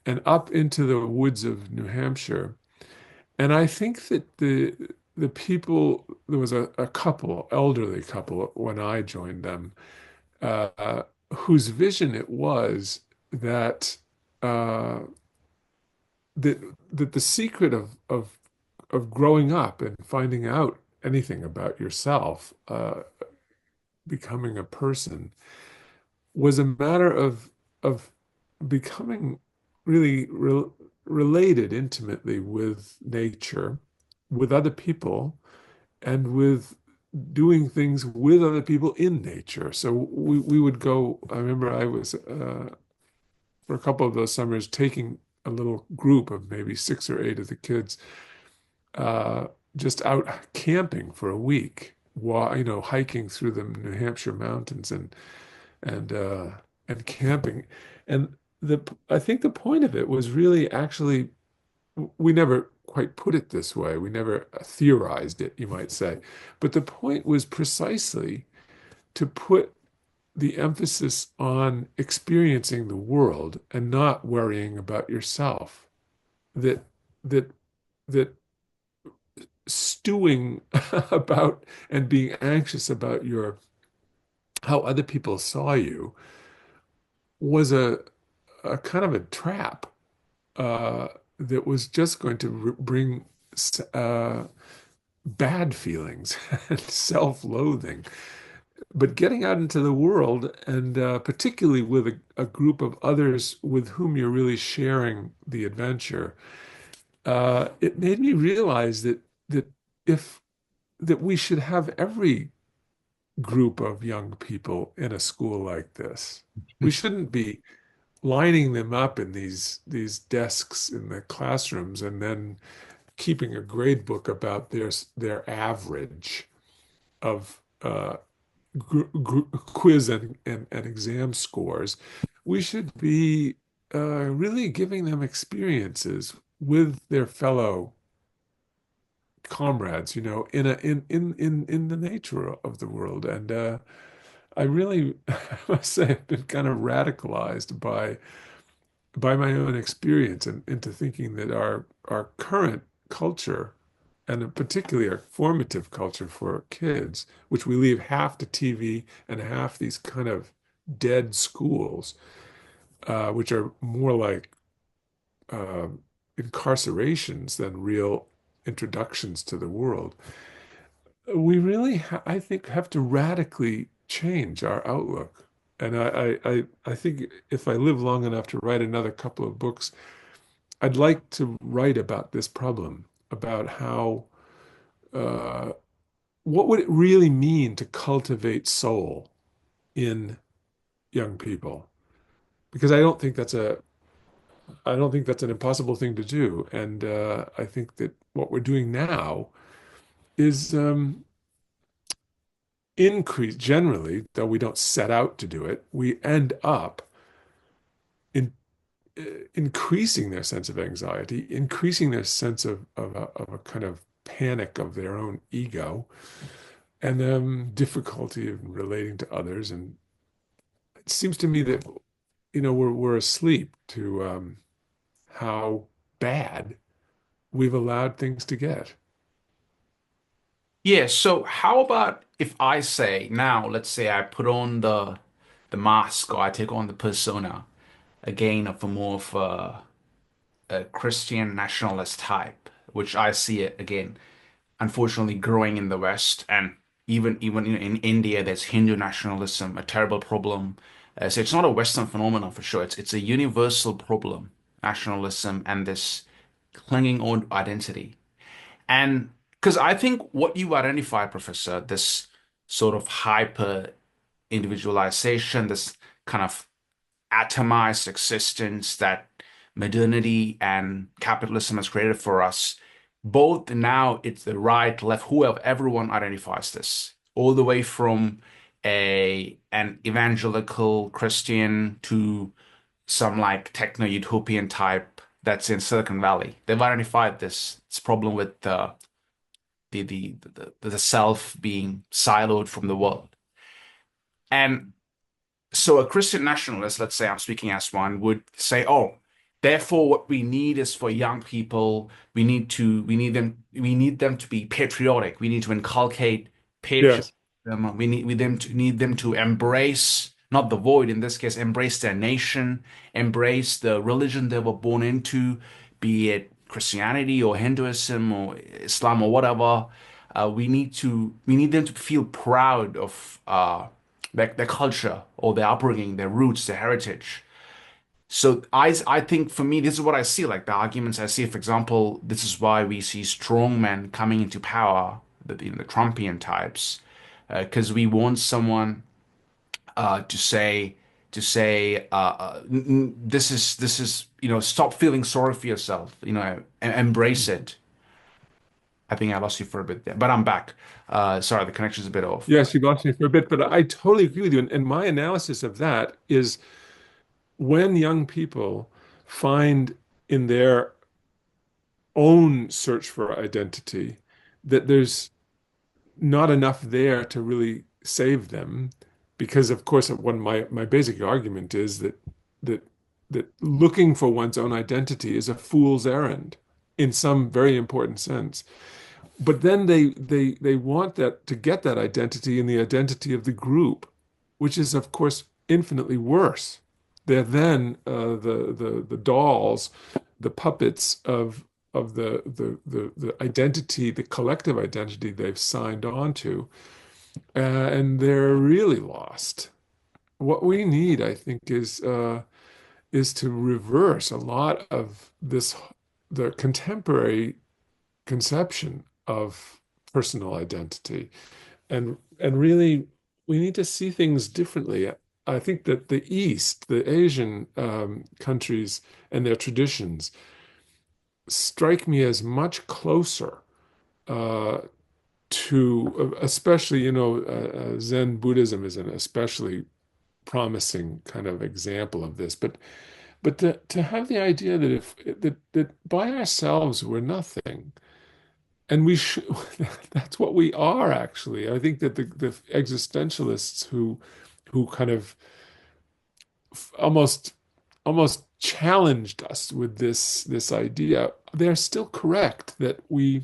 Speaker 2: and up into the woods of New Hampshire. And I think that the people, there was a couple, elderly couple, when I joined them, uh, whose vision it was that uh, that that the secret of growing up and finding out anything about yourself, becoming a person, was a matter of becoming really related intimately with nature, with other people, and with doing things with other people in nature. So we would go, I remember I was for a couple of those summers taking a little group of maybe 6 or 8 of the kids uh, just out camping for a week, while, hiking through the New Hampshire mountains and uh, and camping. And the I think the point of it was really actually we never quite put it this way. We never theorized it, you might say. But the point was precisely to put the emphasis on experiencing the world and not worrying about yourself. That that that stewing about and being anxious about your how other people saw you was a kind of a trap uh, that was just going to bring uh, bad feelings and self-loathing. But getting out into the world, and particularly with a group of others with whom you're really sharing the adventure, it made me realize that if that we should have every group of young people in a school like this. We shouldn't be lining them up in these desks in the classrooms and then keeping a grade book about their average of quiz and exam scores. We should be really giving them experiences with their fellow comrades, in the nature of the world. And I really, I must say, I've been kind of radicalized by my own experience and into thinking that our current culture, and particularly our formative culture for kids, which we leave half to TV and half these kind of dead schools, which are more like uh, incarcerations than real introductions to the world. We really, I think, have to radically change our outlook. And I think if I live long enough to write another couple of books, I'd like to write about this problem, about how, uh, what would it really mean to cultivate soul in young people? Because I don't think that's an impossible thing to do. And I think that what we're doing now is increase generally, though we don't set out to do it, we end up in increasing their sense of anxiety, increasing their sense of a kind of panic of their own ego, and difficulty in relating to others. And it seems to me that we're asleep to how bad we've allowed things to get.
Speaker 1: Yeah, so how about if I say now, let's say I put on the mask or I take on the persona again of a more of a Christian nationalist type, which I see it again, unfortunately growing in the West, and even in India, there's Hindu nationalism, a terrible problem. So it's not a Western phenomenon for sure. It's a universal problem, nationalism and this clinging on identity. And because I think what you identified, Professor, this sort of hyper individualization, this kind of atomized existence that modernity and capitalism has created for us. Both now it's the right, left, whoever, everyone identifies this, all the way from a an evangelical Christian to some like techno utopian type that's in Silicon Valley. They've identified this problem with the self being siloed from the world. And so a Christian nationalist, let's say I'm speaking as one, would say, "Oh, therefore, what we need is for young people, we need them to be patriotic. We need to inculcate patriotism.
Speaker 2: Yes.
Speaker 1: Need them to embrace, not the void in this case, embrace their nation, embrace the religion they were born into, be it Christianity or Hinduism or Islam or whatever. We need them to feel proud of their culture or their upbringing, their roots, their heritage. So I think for me, this is what I see, like the arguments I see. For example, this is why we see strong men coming into power, the Trumpian types, because we want someone to say this is stop feeling sorry for yourself, embrace it. I think I lost you for a bit there, but I'm back. Sorry, the connection's a bit off.
Speaker 2: Yes, you lost me for a bit, but I totally agree with you. And my analysis of that is when young people find in their own search for identity that there's not enough there to really save them, because of course one my basic argument is that that looking for one's own identity is a fool's errand in some very important sense. But then they want that to get that identity in the identity of the group, which is of course infinitely worse. They're then the dolls, the puppets of the identity, the collective identity they've signed on to, and they're really lost. What we need, I think, is to reverse a lot of this, the contemporary conception of personal identity, and really we need to see things differently. I think that the East, the Asian countries and their traditions strike me as much closer uh, to, especially, Zen Buddhism is an especially promising kind of example of this. But to have the idea that if that by ourselves we're nothing, and we should, that's what we are actually. I think that the existentialists who kind of almost challenged us with this idea, they're still correct that we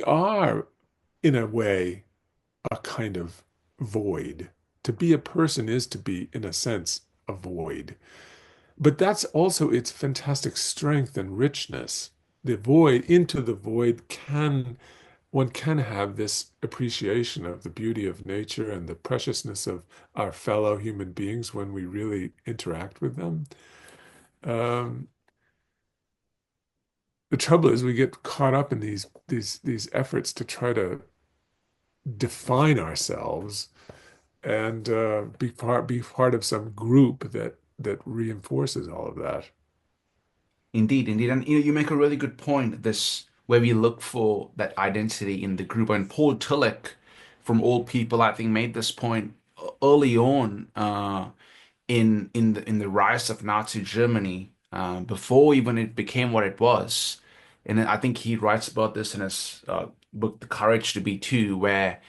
Speaker 2: are in a way a kind of void. To be a person is to be, in a sense, a void. But that's also its fantastic strength and richness. The void, into the void one can have this appreciation of the beauty of nature and the preciousness of our fellow human beings when we really interact with them. Um, the trouble is we get caught up in these efforts to try to define ourselves and be part of some group that reinforces all of that.
Speaker 1: Indeed, indeed. And you make a really good point, this where we look for that identity in the group. And Paul Tillich, from all people, I think made this point early on in the rise of Nazi Germany, before even it became what it was. And I think he writes about this in his book, The Courage to Be Two, where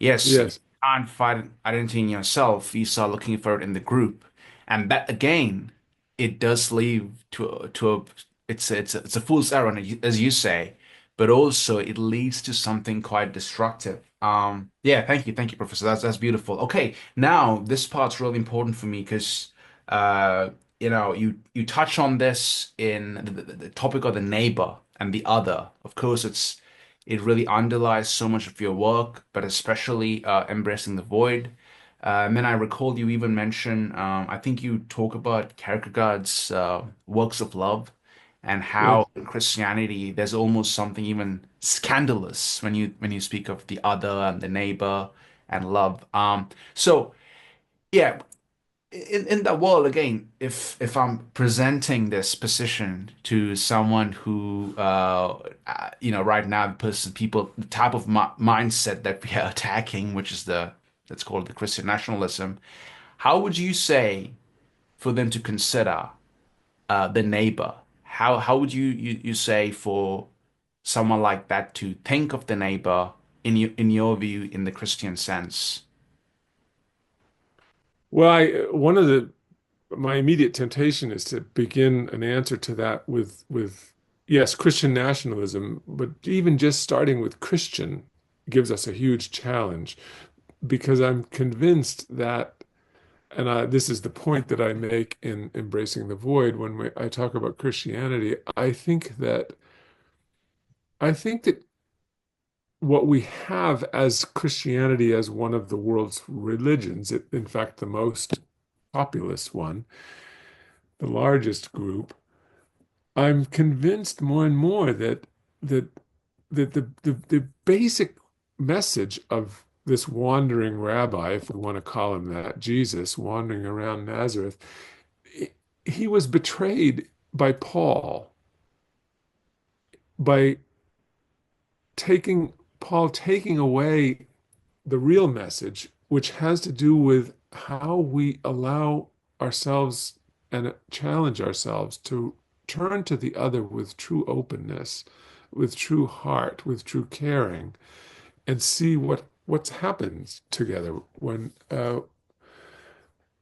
Speaker 1: yes, you
Speaker 2: Yes,
Speaker 1: can't find identity in yourself, you start looking for it in the group. And that again, it does lead to a it's a fool's errand, as you say, but also it leads to something quite destructive. Yeah, thank you, Professor. That's beautiful. Okay, now this part's really important for me because uh, you touch on this in the topic of the neighbor and the other. Of course, it really underlies so much of your work, but especially embracing the void. And then I recall you even mention, I think you talk about Kierkegaard's works of love and
Speaker 2: Right.
Speaker 1: how in Christianity there's almost something even scandalous when you speak of the other and the neighbor and love. So yeah, in that world again, if I'm presenting this position to someone who right now the person people the type of mindset that we are attacking, which is the let's call it the Christian nationalism, how would you say for them to consider the neighbor? How would you say for someone like that to think of the neighbor in your view in the Christian sense?
Speaker 2: Well, one of the my immediate temptation is to begin an answer to that with yes, Christian nationalism, but even just starting with Christian gives us a huge challenge because I'm convinced that, and this is the point that I make in Embracing the Void when I talk about Christianity. I think that what we have as Christianity as one of the world's religions, in fact, the most populous one, the largest group, I'm convinced more and more that the basic message of this wandering rabbi, if we want to call him that, Jesus wandering around Nazareth, he was betrayed by Paul by taking Paul taking away the real message, which has to do with how we allow ourselves and challenge ourselves to turn to the other with true openness, with true heart, with true caring, and see what happens together when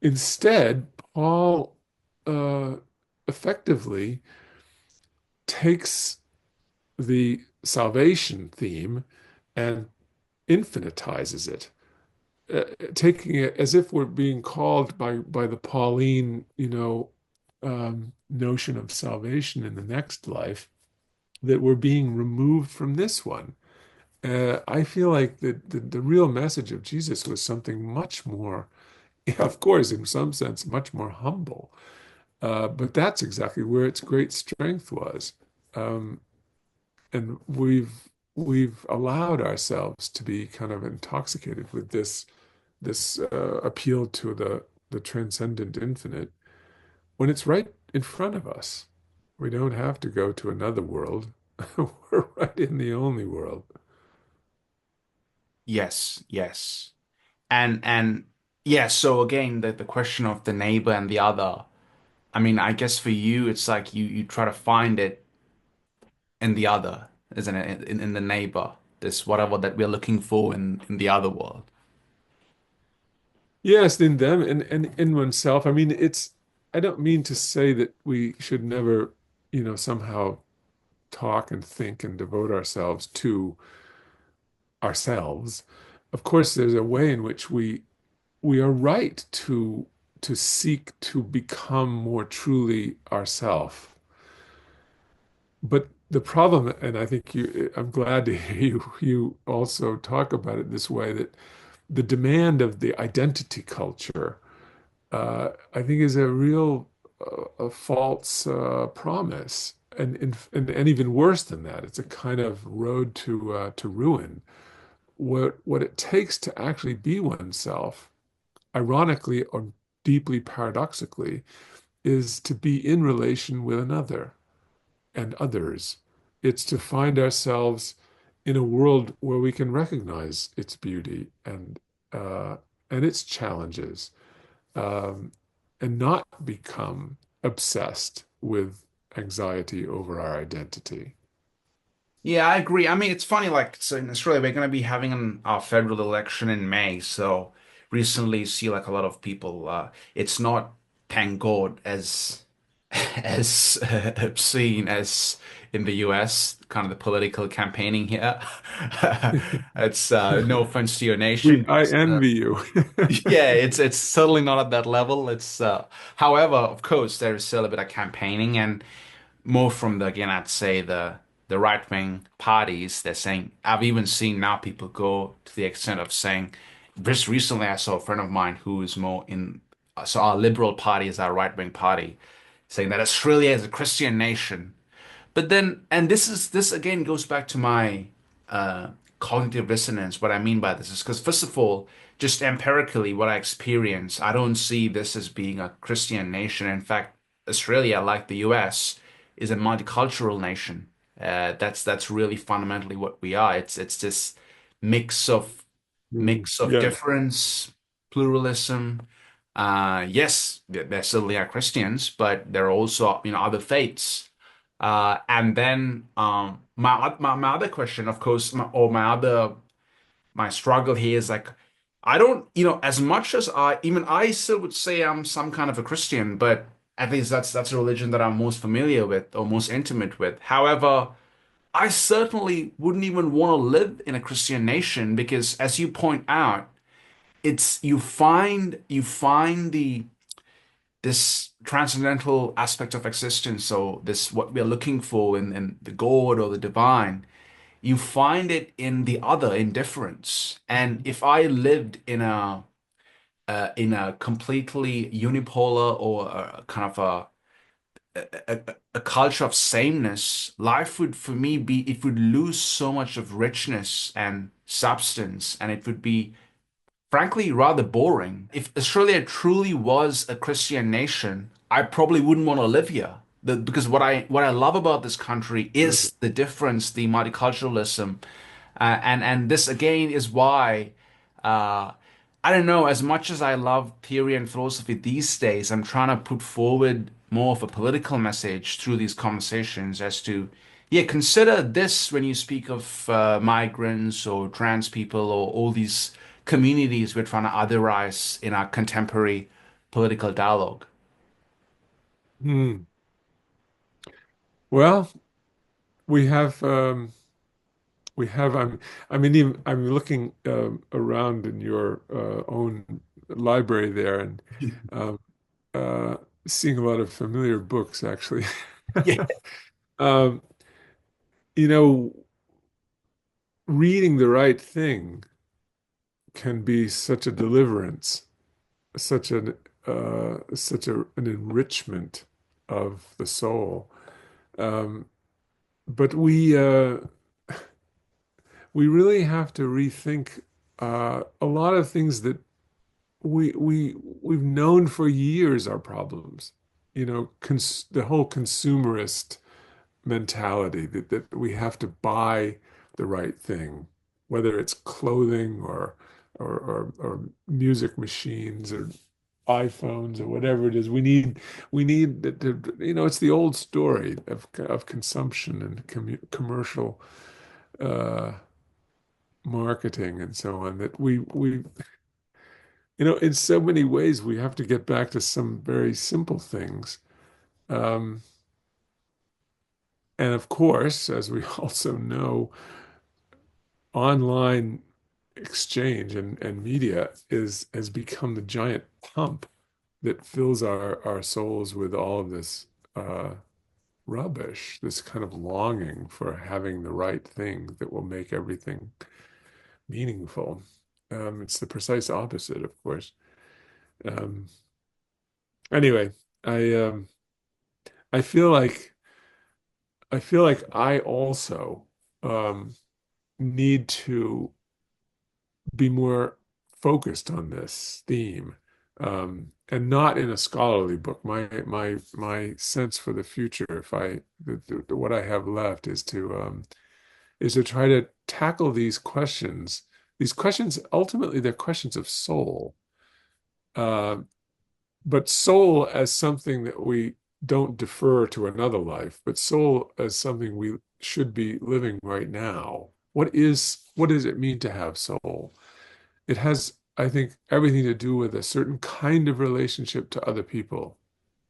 Speaker 2: instead Paul uh, effectively takes the salvation theme and infinitizes it, taking it as if we're being called by the Pauline, notion of salvation in the next life, that we're being removed from this one. I feel like the real message of Jesus was something much more, of course, in some sense, much more humble. But that's exactly where its great strength was. Um, and we've allowed ourselves to be kind of intoxicated with this appeal to the transcendent infinite when it's right in front of us. We don't have to go to another world. We're right in the only world.
Speaker 1: Yes, yes. And yeah, so again, the question of the neighbor and the other. I mean, I guess for you, it's like you try to find it in the other, isn't it? In the neighbor, this whatever that we're looking for in the other world.
Speaker 2: Yes, in them and in oneself. I mean, I don't mean to say that we should never, somehow talk and think and devote ourselves to ourselves. Of course, there's a way in which we are right to seek to become more truly ourself. But the problem, and I think I'm glad to hear you also talk about it this way, that the demand of the identity culture, I think, is a real a false promise, and even worse than that, it's a kind of road to ruin. What it takes to actually be oneself, ironically or deeply paradoxically, is to be in relation with another and others. It's to find ourselves in a world where we can recognize its beauty uh, and its challenges, um, and not become obsessed with anxiety over our identity.
Speaker 1: Yeah, I agree. I mean, it's funny, like, so in Australia, we're going to be having our federal election in May. So recently, you see like a lot of people, it's not, thank God, as as obscene as in the US, kind of the political campaigning here. It's no offense to your nation,
Speaker 2: I
Speaker 1: but
Speaker 2: envy you.
Speaker 1: yeah, it's certainly not at that level. It's however, of course, there is still a bit of campaigning and more from the again, I'd say the right wing parties. They're saying I've even seen now people go to the extent of saying just recently I saw a friend of mine who is more in so our Liberal Party is our right wing party, saying that Australia is a Christian nation. But then, and this again goes back to my uh, cognitive dissonance. What I mean by this is because, first of all, just empirically, what I experience, I don't see this as being a Christian nation. In fact, Australia, like the US, is a multicultural nation. That's really fundamentally what we are. It's this mix of mix of
Speaker 2: Yes.
Speaker 1: difference, pluralism. Yes, there certainly are Christians, but there are also, other faiths. And then my other question, of course, my struggle here is like I don't, as much as I still would say I'm some kind of a Christian, but at least that's a religion that I'm most familiar with or most intimate with. However, I certainly wouldn't even want to live in a Christian nation because, as you point out, it's you find the this transcendental aspect of existence, so this what we are looking for in the God or the divine. You find it in the other, in difference. And if I lived in a completely unipolar or a kind of a culture of sameness, life would, for me, it would lose so much of richness and substance, and it would be frankly rather boring. If Australia truly was a Christian nation, I probably wouldn't want to live here. Because what I love about this country is the difference, the multiculturalism, and this again is why uh, I don't know. As much as I love theory and philosophy these days, I'm trying to put forward more of a political message through these conversations as to, yeah, consider this when you speak of migrants or trans people or all these communities we're trying to otherize in our contemporary political dialogue.
Speaker 2: Hmm. Well, we have I mean even I'm looking around in your own library there and um, uh, seeing a lot of familiar books actually.
Speaker 1: Yeah.
Speaker 2: Um, you know, reading the right thing can be such a deliverance, such an enrichment of the soul. Um, but we really have to rethink a lot of things that we've known for years are problems. The whole consumerist mentality that we have to buy the right thing, whether it's clothing or music machines or iPhones or whatever it is. We need it's the old story of consumption and commercial uh, marketing and so on that in so many ways we have to get back to some very simple things. Um, and of course, as we also know, online exchange and media has become the giant pump that fills our souls with all of this rubbish, this kind of longing for having the right thing that will make everything meaningful. It's the precise opposite, of course. Um, anyway, I um, I feel like I also um, need to be more focused on this theme, and not in a scholarly book. My sense for the future, if what I have left, is to try to tackle these questions. These questions ultimately they're questions of soul, uh, but soul as something that we don't defer to another life, but soul as something we should be living right now. What does it mean to have soul? It has, I think, everything to do with a certain kind of relationship to other people,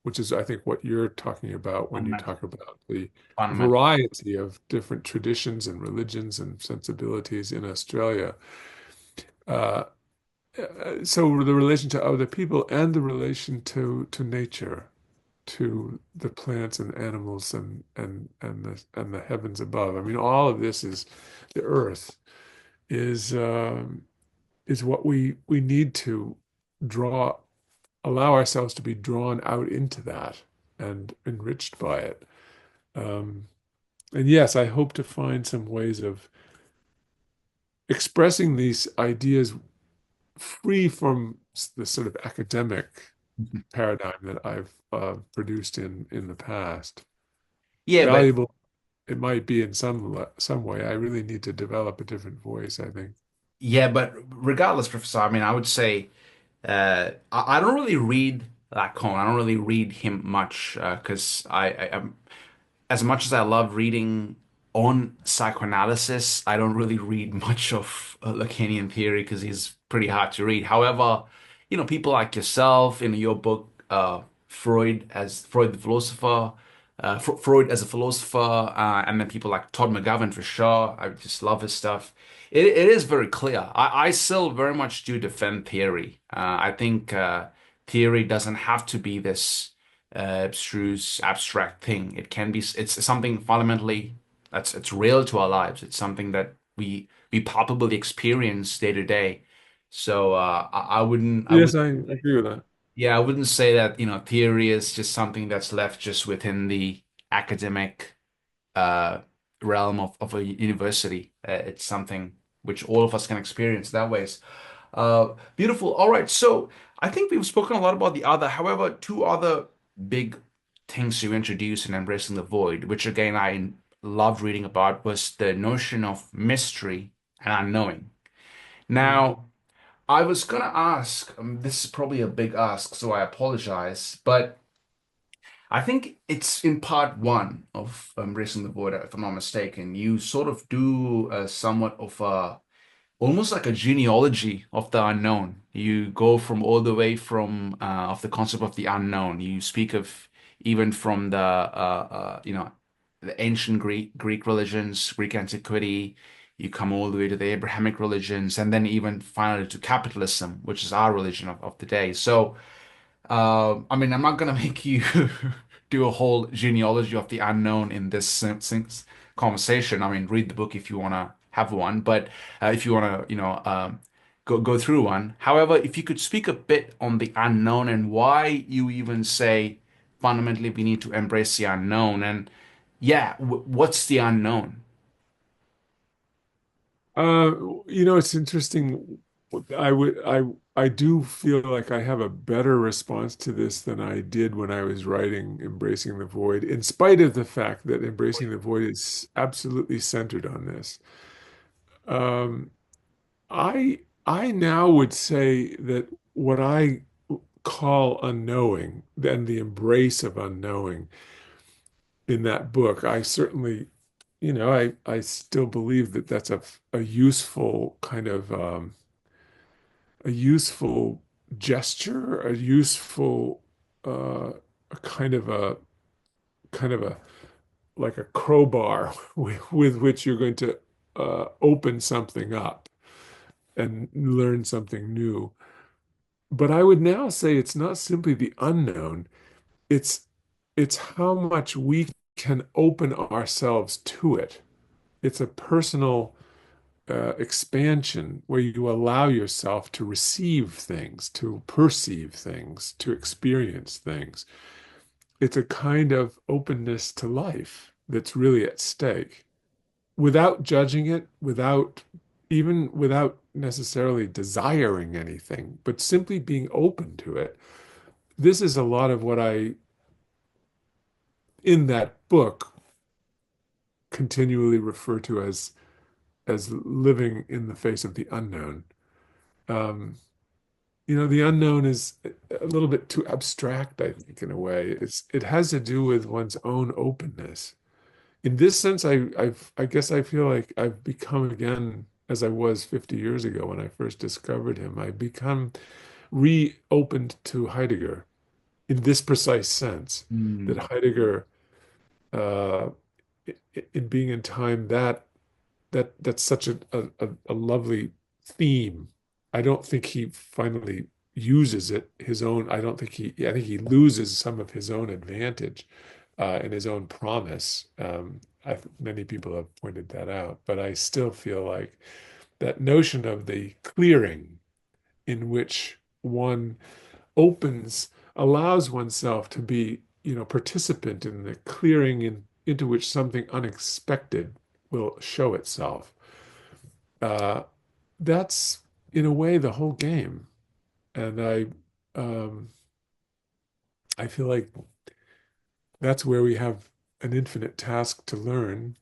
Speaker 2: which is, I think, what you're talking about when you
Speaker 1: Fundamental.
Speaker 2: talk about the
Speaker 1: Fundamental.
Speaker 2: variety of different traditions and religions and sensibilities in Australia. Uh, so the relation to other people and the relation to nature, to the plants and animals and the heavens above. I mean, all of this is the earth is is what we need to draw, allow ourselves to be drawn out into that and enriched by it. Um, And yes, I hope to find some ways of expressing these ideas free from the sort of academic paradigm that I've produced in the past.
Speaker 1: Yeah, but
Speaker 2: Valuable it might be in some way. I really need to develop a different voice, I think.
Speaker 1: yeah, but regardless, Professor, I mean, I would say I don't really read Lacan. I don't really read him much because am as much as I love reading on psychoanalysis, I don't really read much of Lacanian theory because he's pretty hard to read. However, people like yourself in your book, Freud the philosopher, Freud as a philosopher, and then people like Todd McGowan for sure. I just love his stuff. It is very clear. I still very much do defend theory. I think theory doesn't have to be this abstruse, abstract thing. It's something fundamentally it's real to our lives. It's something that we palpably experience day to day. So I wouldn't, I would,
Speaker 2: Yes, I agree with that.
Speaker 1: yeah, I wouldn't say that, theory is just something that's left just within the academic uh, realm of a university. It's something which all of us can experience that ways. Beautiful. All right. So I think we've spoken a lot about the other. However, two other big things to introduce in Embracing the Void, which again I loved reading about, was the notion of mystery and unknowing.
Speaker 2: Mm.
Speaker 1: Now, I was gonna ask, this is probably a big ask, so I apologize, but I think it's in part one of Embracing the Void, if I'm not mistaken. You sort of do somewhat of a almost like a genealogy of the unknown. You go from all the way from of the concept of the unknown. You speak of even from the ancient Greek religions, Greek antiquity. You come all the way to the Abrahamic religions, and then even finally to capitalism, which is our religion of the day. So I mean, I'm not gonna make you do a whole genealogy of the unknown in this conversation. I mean, read the book if you wanna have one, but if you wanna, go through one. However, if you could speak a bit on the unknown and why you even say fundamentally we need to embrace the unknown, and yeah, what's the unknown?
Speaker 2: Uh, it's interesting. I do feel like I have a better response to this than I did when I was writing Embracing the Void, in spite of the fact that Embracing the Void is absolutely centered on this. Um, I now would say that what I call unknowing, then the embrace of unknowing in that book, I certainly, I still believe that that's a useful kind of a useful gesture, a useful a kind of a like a crowbar with which you're going to open something up and learn something new. But I would now say it's not simply the unknown, it's it's how much we can open ourselves to it. It's a personal expansion where you allow yourself to receive things, to perceive things, to experience things. It's a kind of openness to life that's really at stake without judging it, without necessarily desiring anything, but simply being open to it. This is a lot of what I, in that book, continually refer to as living in the face of the unknown. Um, the unknown is a little bit too abstract, I think, in a way. It has to do with one's own openness. In this sense, I guess I feel like I've become again as I was 50 years ago when I first discovered him. I've become reopened to Heidegger in this precise sense, that
Speaker 1: Hmm.
Speaker 2: Heidegger, uh, in being in time, that's such a lovely theme. I don't think he finally uses it his own. I think he loses some of his own advantage and his own promise. Many people have pointed that out, but I still feel like that notion of the clearing in which one allows oneself to be, participant in the clearing into which something unexpected will show itself. Uh, that's in a way the whole game. And um, I feel like that's where we have an infinite task to learn.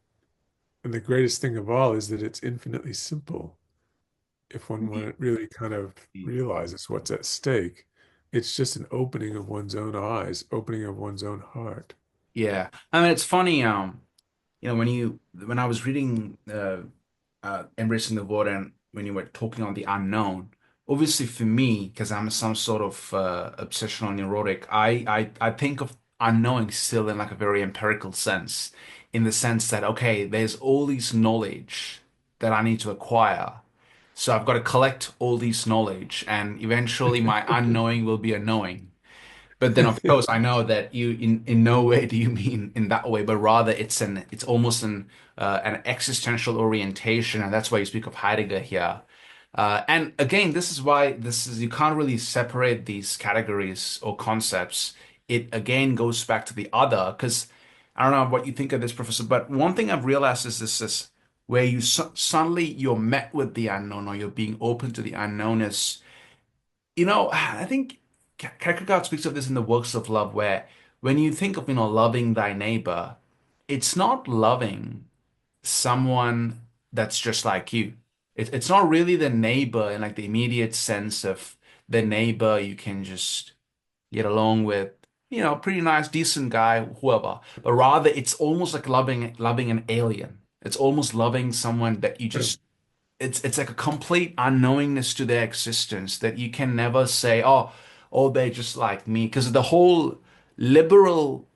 Speaker 2: And the greatest thing of all is that it's infinitely simple. If one really kind of realizes what's at stake, it's just an opening of one's own eyes, opening of one's own heart.
Speaker 1: Yeah. I mean, it's funny, when I was reading Embracing the Void and when you were talking on the unknown, obviously for me, because I'm some sort of obsessional neurotic, I think of unknowing still in like a very empirical sense, in the sense that, okay, there's all these knowledge that I need to acquire. So I've got to collect all these knowledge, and eventually my unknowing will be a knowing. But then, of course, I know that you in no way do you mean in that way, but rather it's almost an existential orientation, and that's why you speak of Heidegger here. And again, this is why this is you can't really separate these categories or concepts. It again goes back to the other, because I don't know what you think of this, Professor, but one thing I've realized is this where suddenly you're met with the unknown or you're being open to the unknown is. I think Kierkegaard speaks of this in the works of love, where when you think of, loving thy neighbor, it's not loving someone that's just like you. It's not really the neighbor in like the immediate sense of the neighbor you can just get along with, pretty nice, decent guy, whoever. But rather, it's almost like loving an alien. It's almost loving someone that you just it's like a complete unknowingness to their existence that you can never say, oh, they're just like me. Because the whole liberal,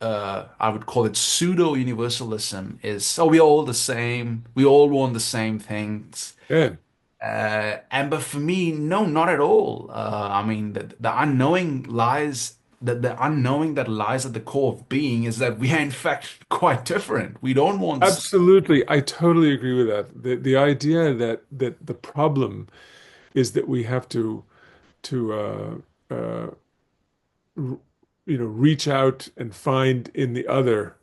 Speaker 1: I would call it pseudo universalism, is, oh, we're all the same. We all want the same things.
Speaker 2: Yeah,
Speaker 1: And but for me, no, not at all. I mean, the unknowing lies. The unknowing that lies at the core of being is that we are in fact quite different. We don't want the same.
Speaker 2: absolutely. I totally agree with that. The idea that the problem is that we have to r- reach out and find in the other,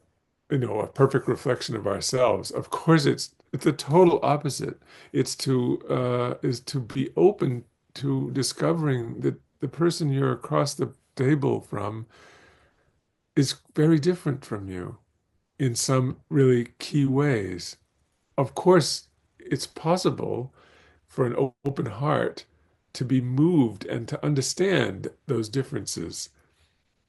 Speaker 2: a perfect reflection of ourselves. Of course, it's the total opposite. It's to be open to discovering that the person you're across the table from is very different from you in some really key ways. Of course, it's possible for an open heart to be moved and to understand those differences,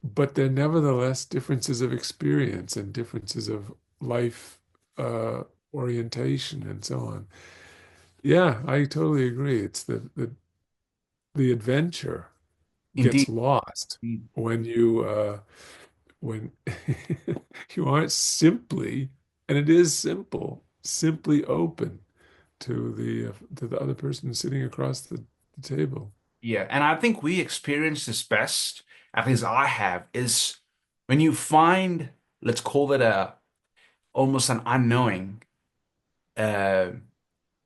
Speaker 2: but they're nevertheless differences of experience and differences of life uh, orientation and so on. Yeah, I totally agree. It's the adventure gets
Speaker 1: Indeed.
Speaker 2: lost when when you aren't simply, and it is simple, simply open to the other person sitting across the table.
Speaker 1: Yeah, and I think we experience this best, at least I have, is when you find, let's call it a almost an unknowing, uh,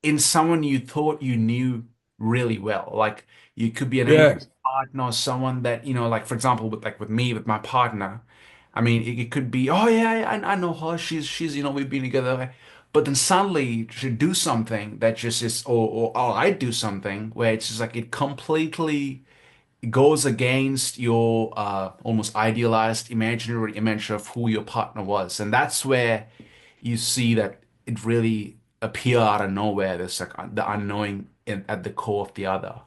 Speaker 1: in someone you thought you knew really well. Like you could be an ancient
Speaker 2: Yes,
Speaker 1: partner or someone that, like for example, with me, with my partner. I mean, it could be, oh yeah, I know her. She's, we've been together. But then suddenly she do something that just is, or I do something where it's just like it completely goes against your almost idealized imaginary image of who your partner was. And that's where you see that it really appear out of nowhere. There's like the unknowing at the core of the other.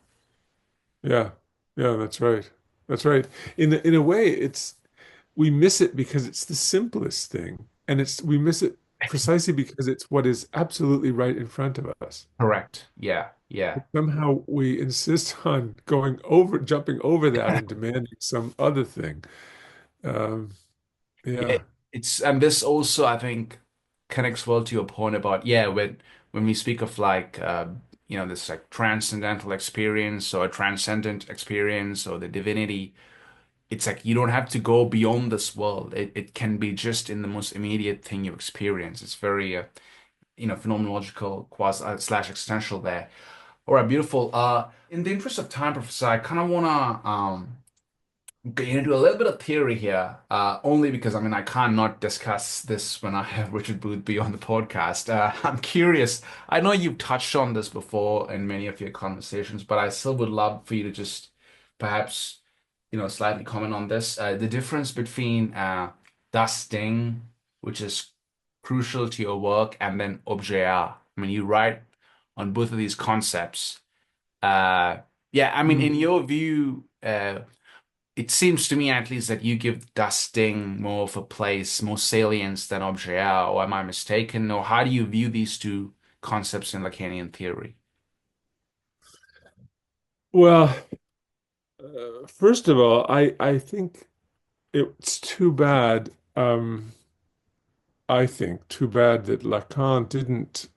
Speaker 2: yeah, yeah, that's right. That's right. In a way, we miss it because it's the simplest thing, and we miss it precisely because it's what is absolutely right in front of us.
Speaker 1: Correct. Yeah. Yeah.
Speaker 2: Somehow we insist on jumping over that and demanding some other thing. Um,
Speaker 1: Yeah.
Speaker 2: yeah,
Speaker 1: It's and this also I think connects well to your point about when we speak of like this like transcendental experience or a transcendent experience or the divinity. It's like you don't have to go beyond this world. It can be just in the most immediate thing you experience. It's very phenomenological quasi slash existential there. All right, beautiful. In the interest of time, Professor, I kind of wanna Going to do a little bit of theory here, only because I mean I can't not discuss this when I have Richard Boothby on the podcast. I'm curious. I know you've touched on this before in many of your conversations, but I still would love for you to just perhaps, slightly comment on this. The difference between dusting, which is crucial to your work, and then objet art. I mean, you write on both of these concepts. Uh, yeah, I mean, in
Speaker 2: Mm.
Speaker 1: your view, it seems to me at least that you give dusting more of a place, more salience than objet, or am I mistaken? Or how do you view these two concepts in Lacanian theory?
Speaker 2: Well, first of all, I think it's too bad. I think too bad that Lacan didn't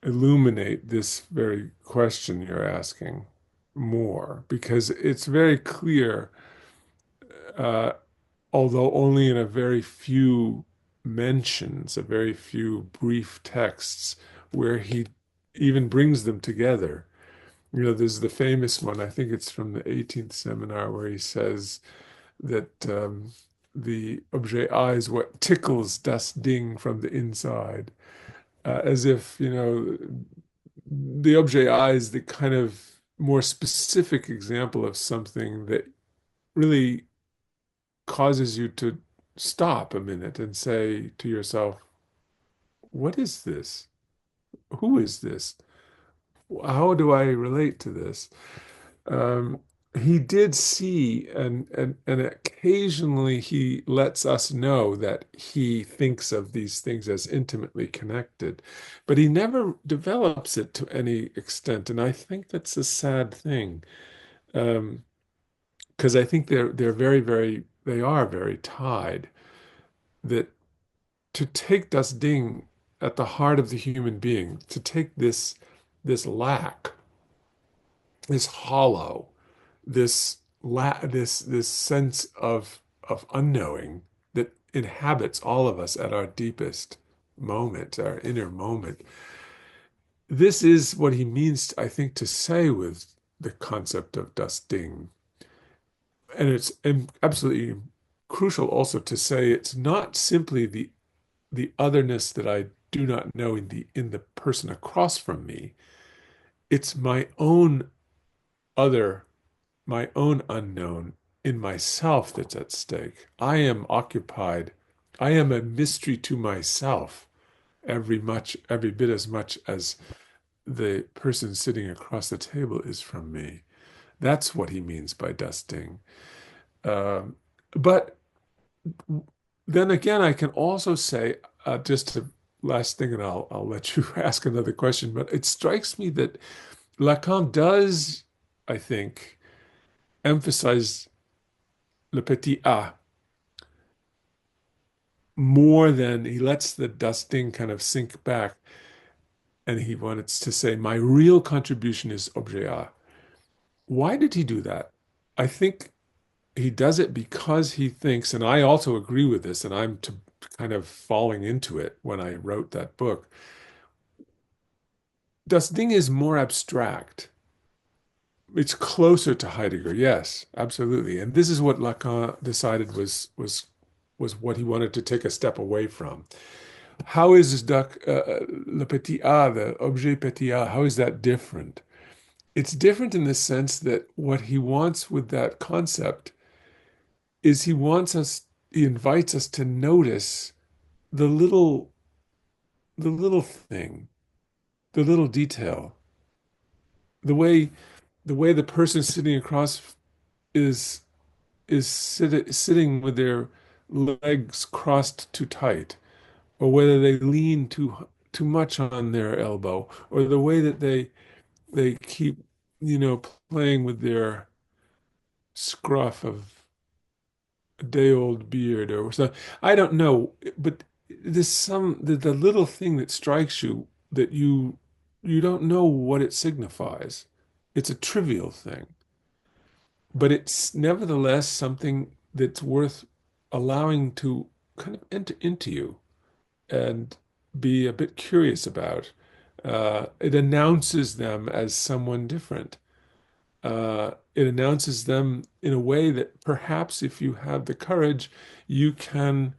Speaker 2: illuminate this very question you're asking more, because it's very clear, uh, although only in a very few mentions, a very few brief texts, where he even brings them together. There's the famous one, I think it's from the 18th seminar, where he says that the objet A is what tickles das Ding from the inside, as if, the objet A is the kind of more specific example of something that really causes you to stop a minute and say to yourself, what is this? Who is this? How do I relate to this? Um, he did see, and occasionally he lets us know that he thinks of these things as intimately connected, but he never develops it to any extent, and I think that's a sad thing, um, because I think they're they are very tied. That to take das Ding at the heart of the human being, to take this lack, this hollow, this sense of unknowing that inhabits all of us at our deepest moment, our inner moment. This is what he means, I think, to say with the concept of das Ding. And it's absolutely crucial also to say it's not simply the otherness that I do not know in the person across from me. It's my own other, my own unknown in myself that's at stake. I am occupied. I am a mystery to myself every bit as much as the person sitting across the table is from me. That's what he means by dusting. Um, but then again, I can also say, just to last thing, and I'll let you ask another question. But it strikes me that Lacan does, I think, emphasize le petit a more than he lets the dusting kind of sink back. And he wanted to say, my real contribution is objet a. Why did he do that? I think he does it because he thinks, and I also agree with this, and I'm to kind of falling into it when I wrote that book. Das Ding is more abstract. It's closer to Heidegger, yes, absolutely. And this is what Lacan decided was what he wanted to take a step away from. How is le petit a, the objet petit a, how is that different? It's different in the sense that what he wants with that concept is he invites us to notice the the little thing, the little detail, the way the person sitting across is sitting with their legs crossed too tight, or whether they lean too much on their elbow, or the way that they keep, playing with their scruff of a day-old beard or something. I don't know, but there's the little thing that strikes you that you don't know what it signifies. It's a trivial thing, but it's nevertheless something that's worth allowing to kind of enter into you and be a bit curious about. It announces them as someone different. it announces them in a way that perhaps if you have the courage, you can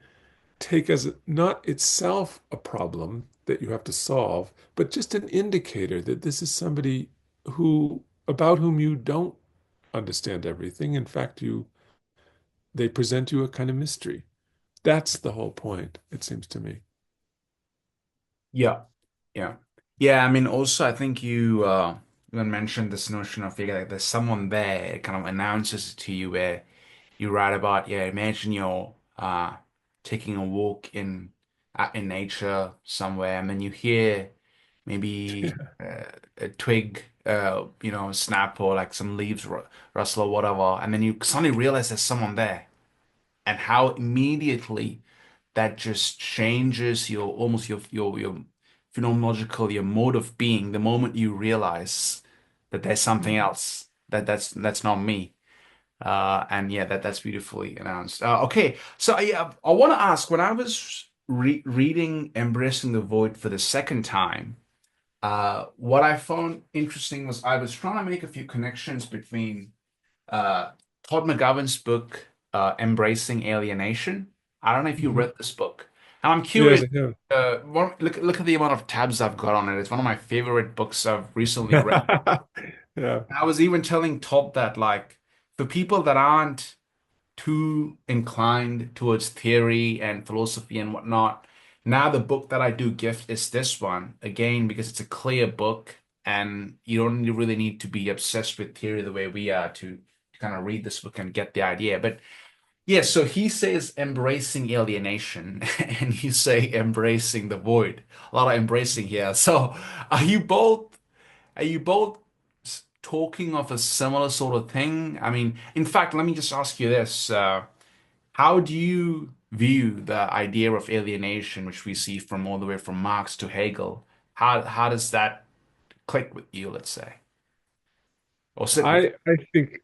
Speaker 2: take as not itself a problem that you have to solve, but just an indicator that this is somebody who about whom you don't understand everything. In fact, they present you a kind of mystery. That's the whole point, it seems to me.
Speaker 1: Yeah. Yeah. Yeah, I mean, also, I think you mentioned this notion of like there's someone there, it kind of announces it to you where you write about, yeah, imagine you're taking a walk in nature somewhere, and then you hear maybe a twig, snap, or like some leaves rustle or whatever, and then you suddenly realize there's someone there, and how immediately that just changes your almost your phenomenological, your mode of being the moment you realize that there's something else that's not me. And yeah, that's beautifully announced. Okay, so yeah, I want to ask, when I was reading Embracing the Void for the second time, what I found interesting was I was trying to make a few connections between uh, Todd McGowan's book, Embracing Alienation. I don't know if you
Speaker 2: Mhm.
Speaker 1: read this book. And I'm
Speaker 2: Yes,
Speaker 1: curious,
Speaker 2: I have.
Speaker 1: look at the amount of tabs I've got on it. It's one of my favorite books I've recently read.
Speaker 2: Yeah.
Speaker 1: I was even telling Todd that, like, for people that aren't too inclined towards theory and philosophy and whatnot, now the book that I do gift is this one, again, because it's a clear book and you don't really need to be obsessed with theory the way we are to kind of read this book and get the idea. But yeah, so he says embracing alienation, and you say embracing the void. A lot of embracing here. So are you both talking of a similar sort of thing? I mean, in fact, let me just ask you this. How do you view the idea of alienation, which we see from all the way from Marx to Hegel? How does that click with you, let's say, or sit with
Speaker 2: I think,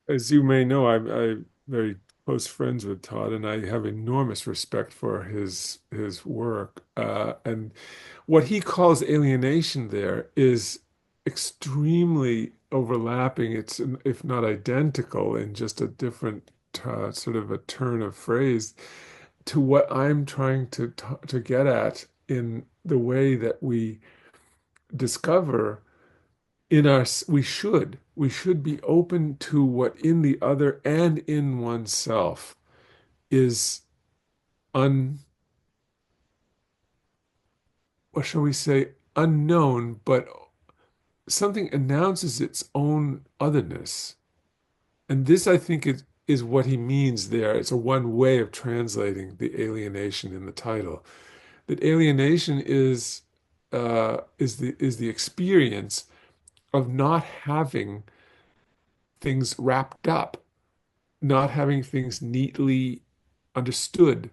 Speaker 2: as you may know, I'm very close friends with Todd, and I have enormous respect for his work. And what he calls alienation there is extremely overlapping. It's if not identical in just a different sort of a turn of phrase to what I'm trying to get at in the way that we discover in our we should be open to what in the other and in oneself is un what shall we say unknown, but something announces its own otherness. And this, I think, is what he means there. It's a one way of translating the alienation in the title. That alienation is the experience of not having things wrapped up, not having things neatly understood,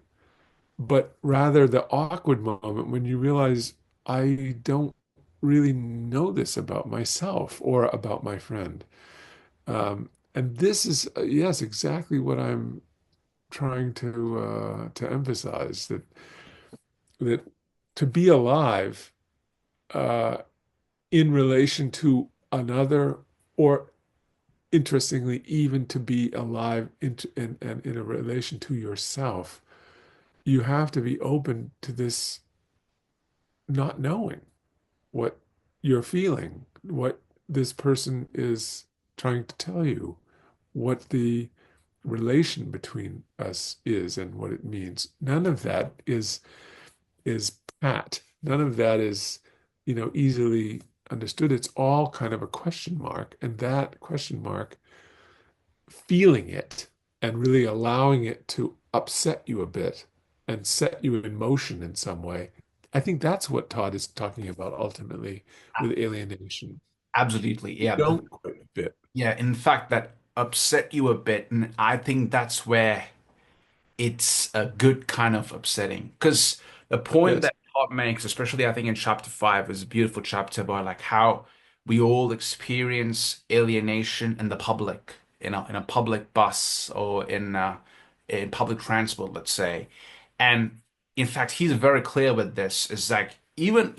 Speaker 2: but rather the awkward moment when you realize I don't really know this about myself or about my friend. And this is, yes, exactly what I'm trying to emphasize that to be alive uh, in relation to another, or interestingly, even to be alive in a relation to yourself, you have to be open to this not knowing what you're feeling, what this person is trying to tell you, what the relation between us is and what it means. None of that is pat. None of that is, easily understood. It's all kind of a question mark, and that question mark, feeling it and really allowing it to upset you a bit and set you in motion in some way. I think that's what Todd is talking about ultimately with alienation.
Speaker 1: absolutely,
Speaker 2: We
Speaker 1: yeah,
Speaker 2: don't quite fit.
Speaker 1: yeah. In fact, that upset you a bit, and I think that's where it's a good kind of upsetting because the point
Speaker 2: Yes.
Speaker 1: that Todd makes, especially I think in chapter 5, is a beautiful chapter about like how we all experience alienation in the public, in a public bus or in public transport, let's say. And in fact, he's very clear with this. Is like even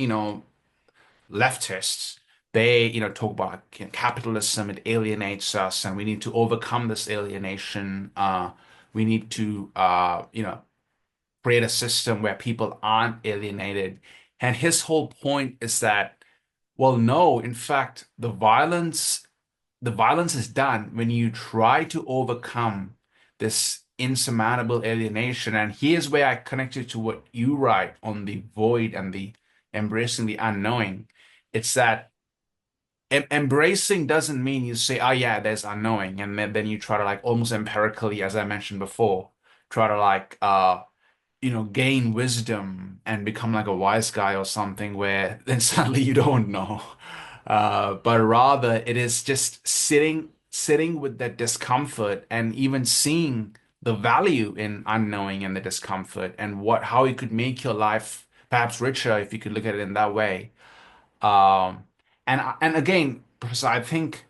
Speaker 1: leftists, they, talk about capitalism. It alienates us, and we need to overcome this alienation. We need to, create a system where people aren't alienated. And his whole point is that, well, no, in fact, the violence is done when you try to overcome this insurmountable alienation. And here's where I connect it to what you write on the void and the embracing the unknowing. It's that embracing doesn't mean you say, oh yeah, there's unknowing, and then you try to like almost empirically, as I mentioned before, try to like gain wisdom and become like a wise guy or something where then suddenly you don't know. But rather it is just sitting with that discomfort and even seeing the value in unknowing and the discomfort and how it could make your life perhaps richer if you could look at it in that way. Um, and again, Professor, I think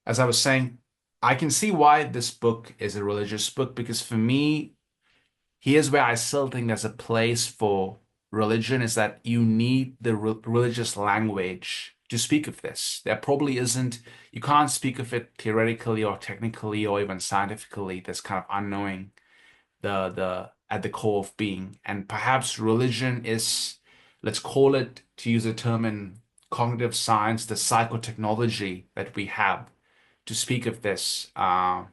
Speaker 1: as I was saying, I can see why this book is a religious book because for me, here's where I still think there's a place for religion is that you need the religious language to speak of this. There probably isn't, you can't speak of it theoretically or technically or even scientifically, this kind of unknowing the at the core of being. And perhaps religion is, let's call it, to use a term in cognitive science, the psychotechnology that we have to speak of this unknowing.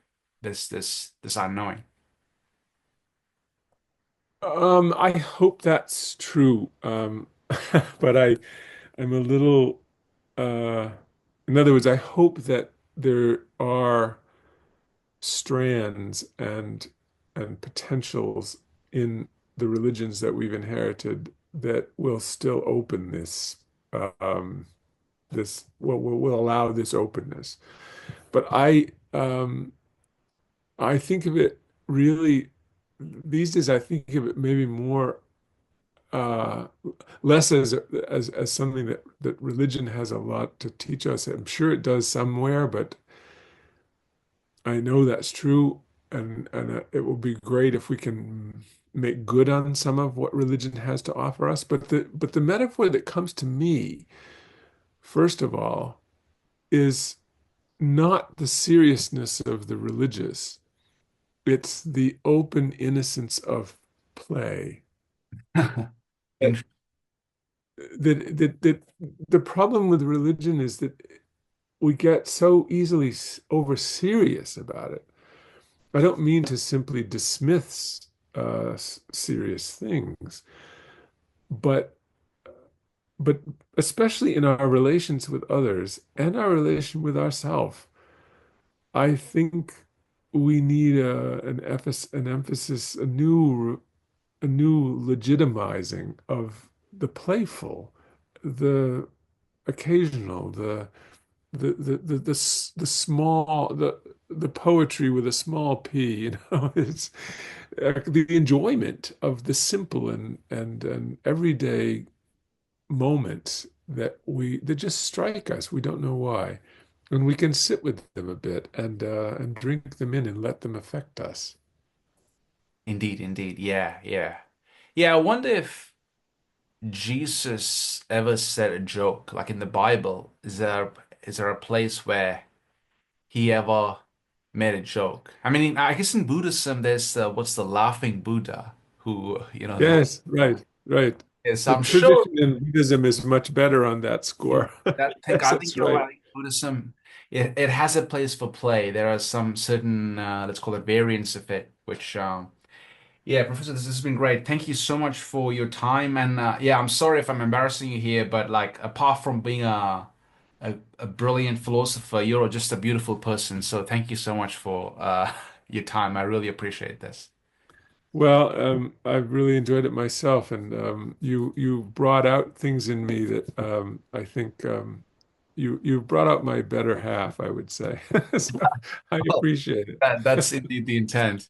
Speaker 2: I hope that's true. But I'm a little, uh, in other words, I hope that there are strands and potentials in the religions that we've inherited that will still open um, this will allow this openness. But I think of it really these days. I think of it maybe more uh, less as something that religion has a lot to teach us. I'm sure it does somewhere, but I know that's true, and it will be great if we can make good on some of what religion has to offer us. But the metaphor that comes to me, first of all, is not the seriousness of the religious. It's the open innocence of play. That,
Speaker 1: Int-
Speaker 2: that the problem with religion is that we get so easily over serious about it. I don't mean to simply dismiss serious things, but but especially in our relations with others and our relation with ourselves, I think we need an emphasis, a new legitimizing of the playful, the occasional, the small, the poetry with a small p, it's the enjoyment of the simple and everyday moments that just strike us. We don't know why. And we can sit with them a bit and drink them in and let them affect us.
Speaker 1: Indeed, indeed. Yeah, yeah. Yeah, I wonder if Jesus ever said a joke, like in the Bible. Is there a place where he ever made a joke? I mean, I guess in Buddhism, there's what's the laughing Buddha, who,
Speaker 2: Yes, right, right.
Speaker 1: is,
Speaker 2: The
Speaker 1: I'm sure
Speaker 2: tradition in Buddhism is much better on that score. Yes,
Speaker 1: I think
Speaker 2: that's
Speaker 1: you're
Speaker 2: right.
Speaker 1: right. Buddhism, it has a place for play. There are some certain, let's call it variants of it, which, yeah, Professor, this has been great. Thank you so much for your time. And yeah, I'm sorry if I'm embarrassing you here, but like, apart from being a brilliant philosopher, you're just a beautiful person. So thank you so much for your time. I really appreciate this.
Speaker 2: Well, I've really enjoyed it myself, and you brought out things in me that I think you brought out my better half, I would say. So I
Speaker 1: Well,
Speaker 2: appreciate it.
Speaker 1: that's indeed the intent.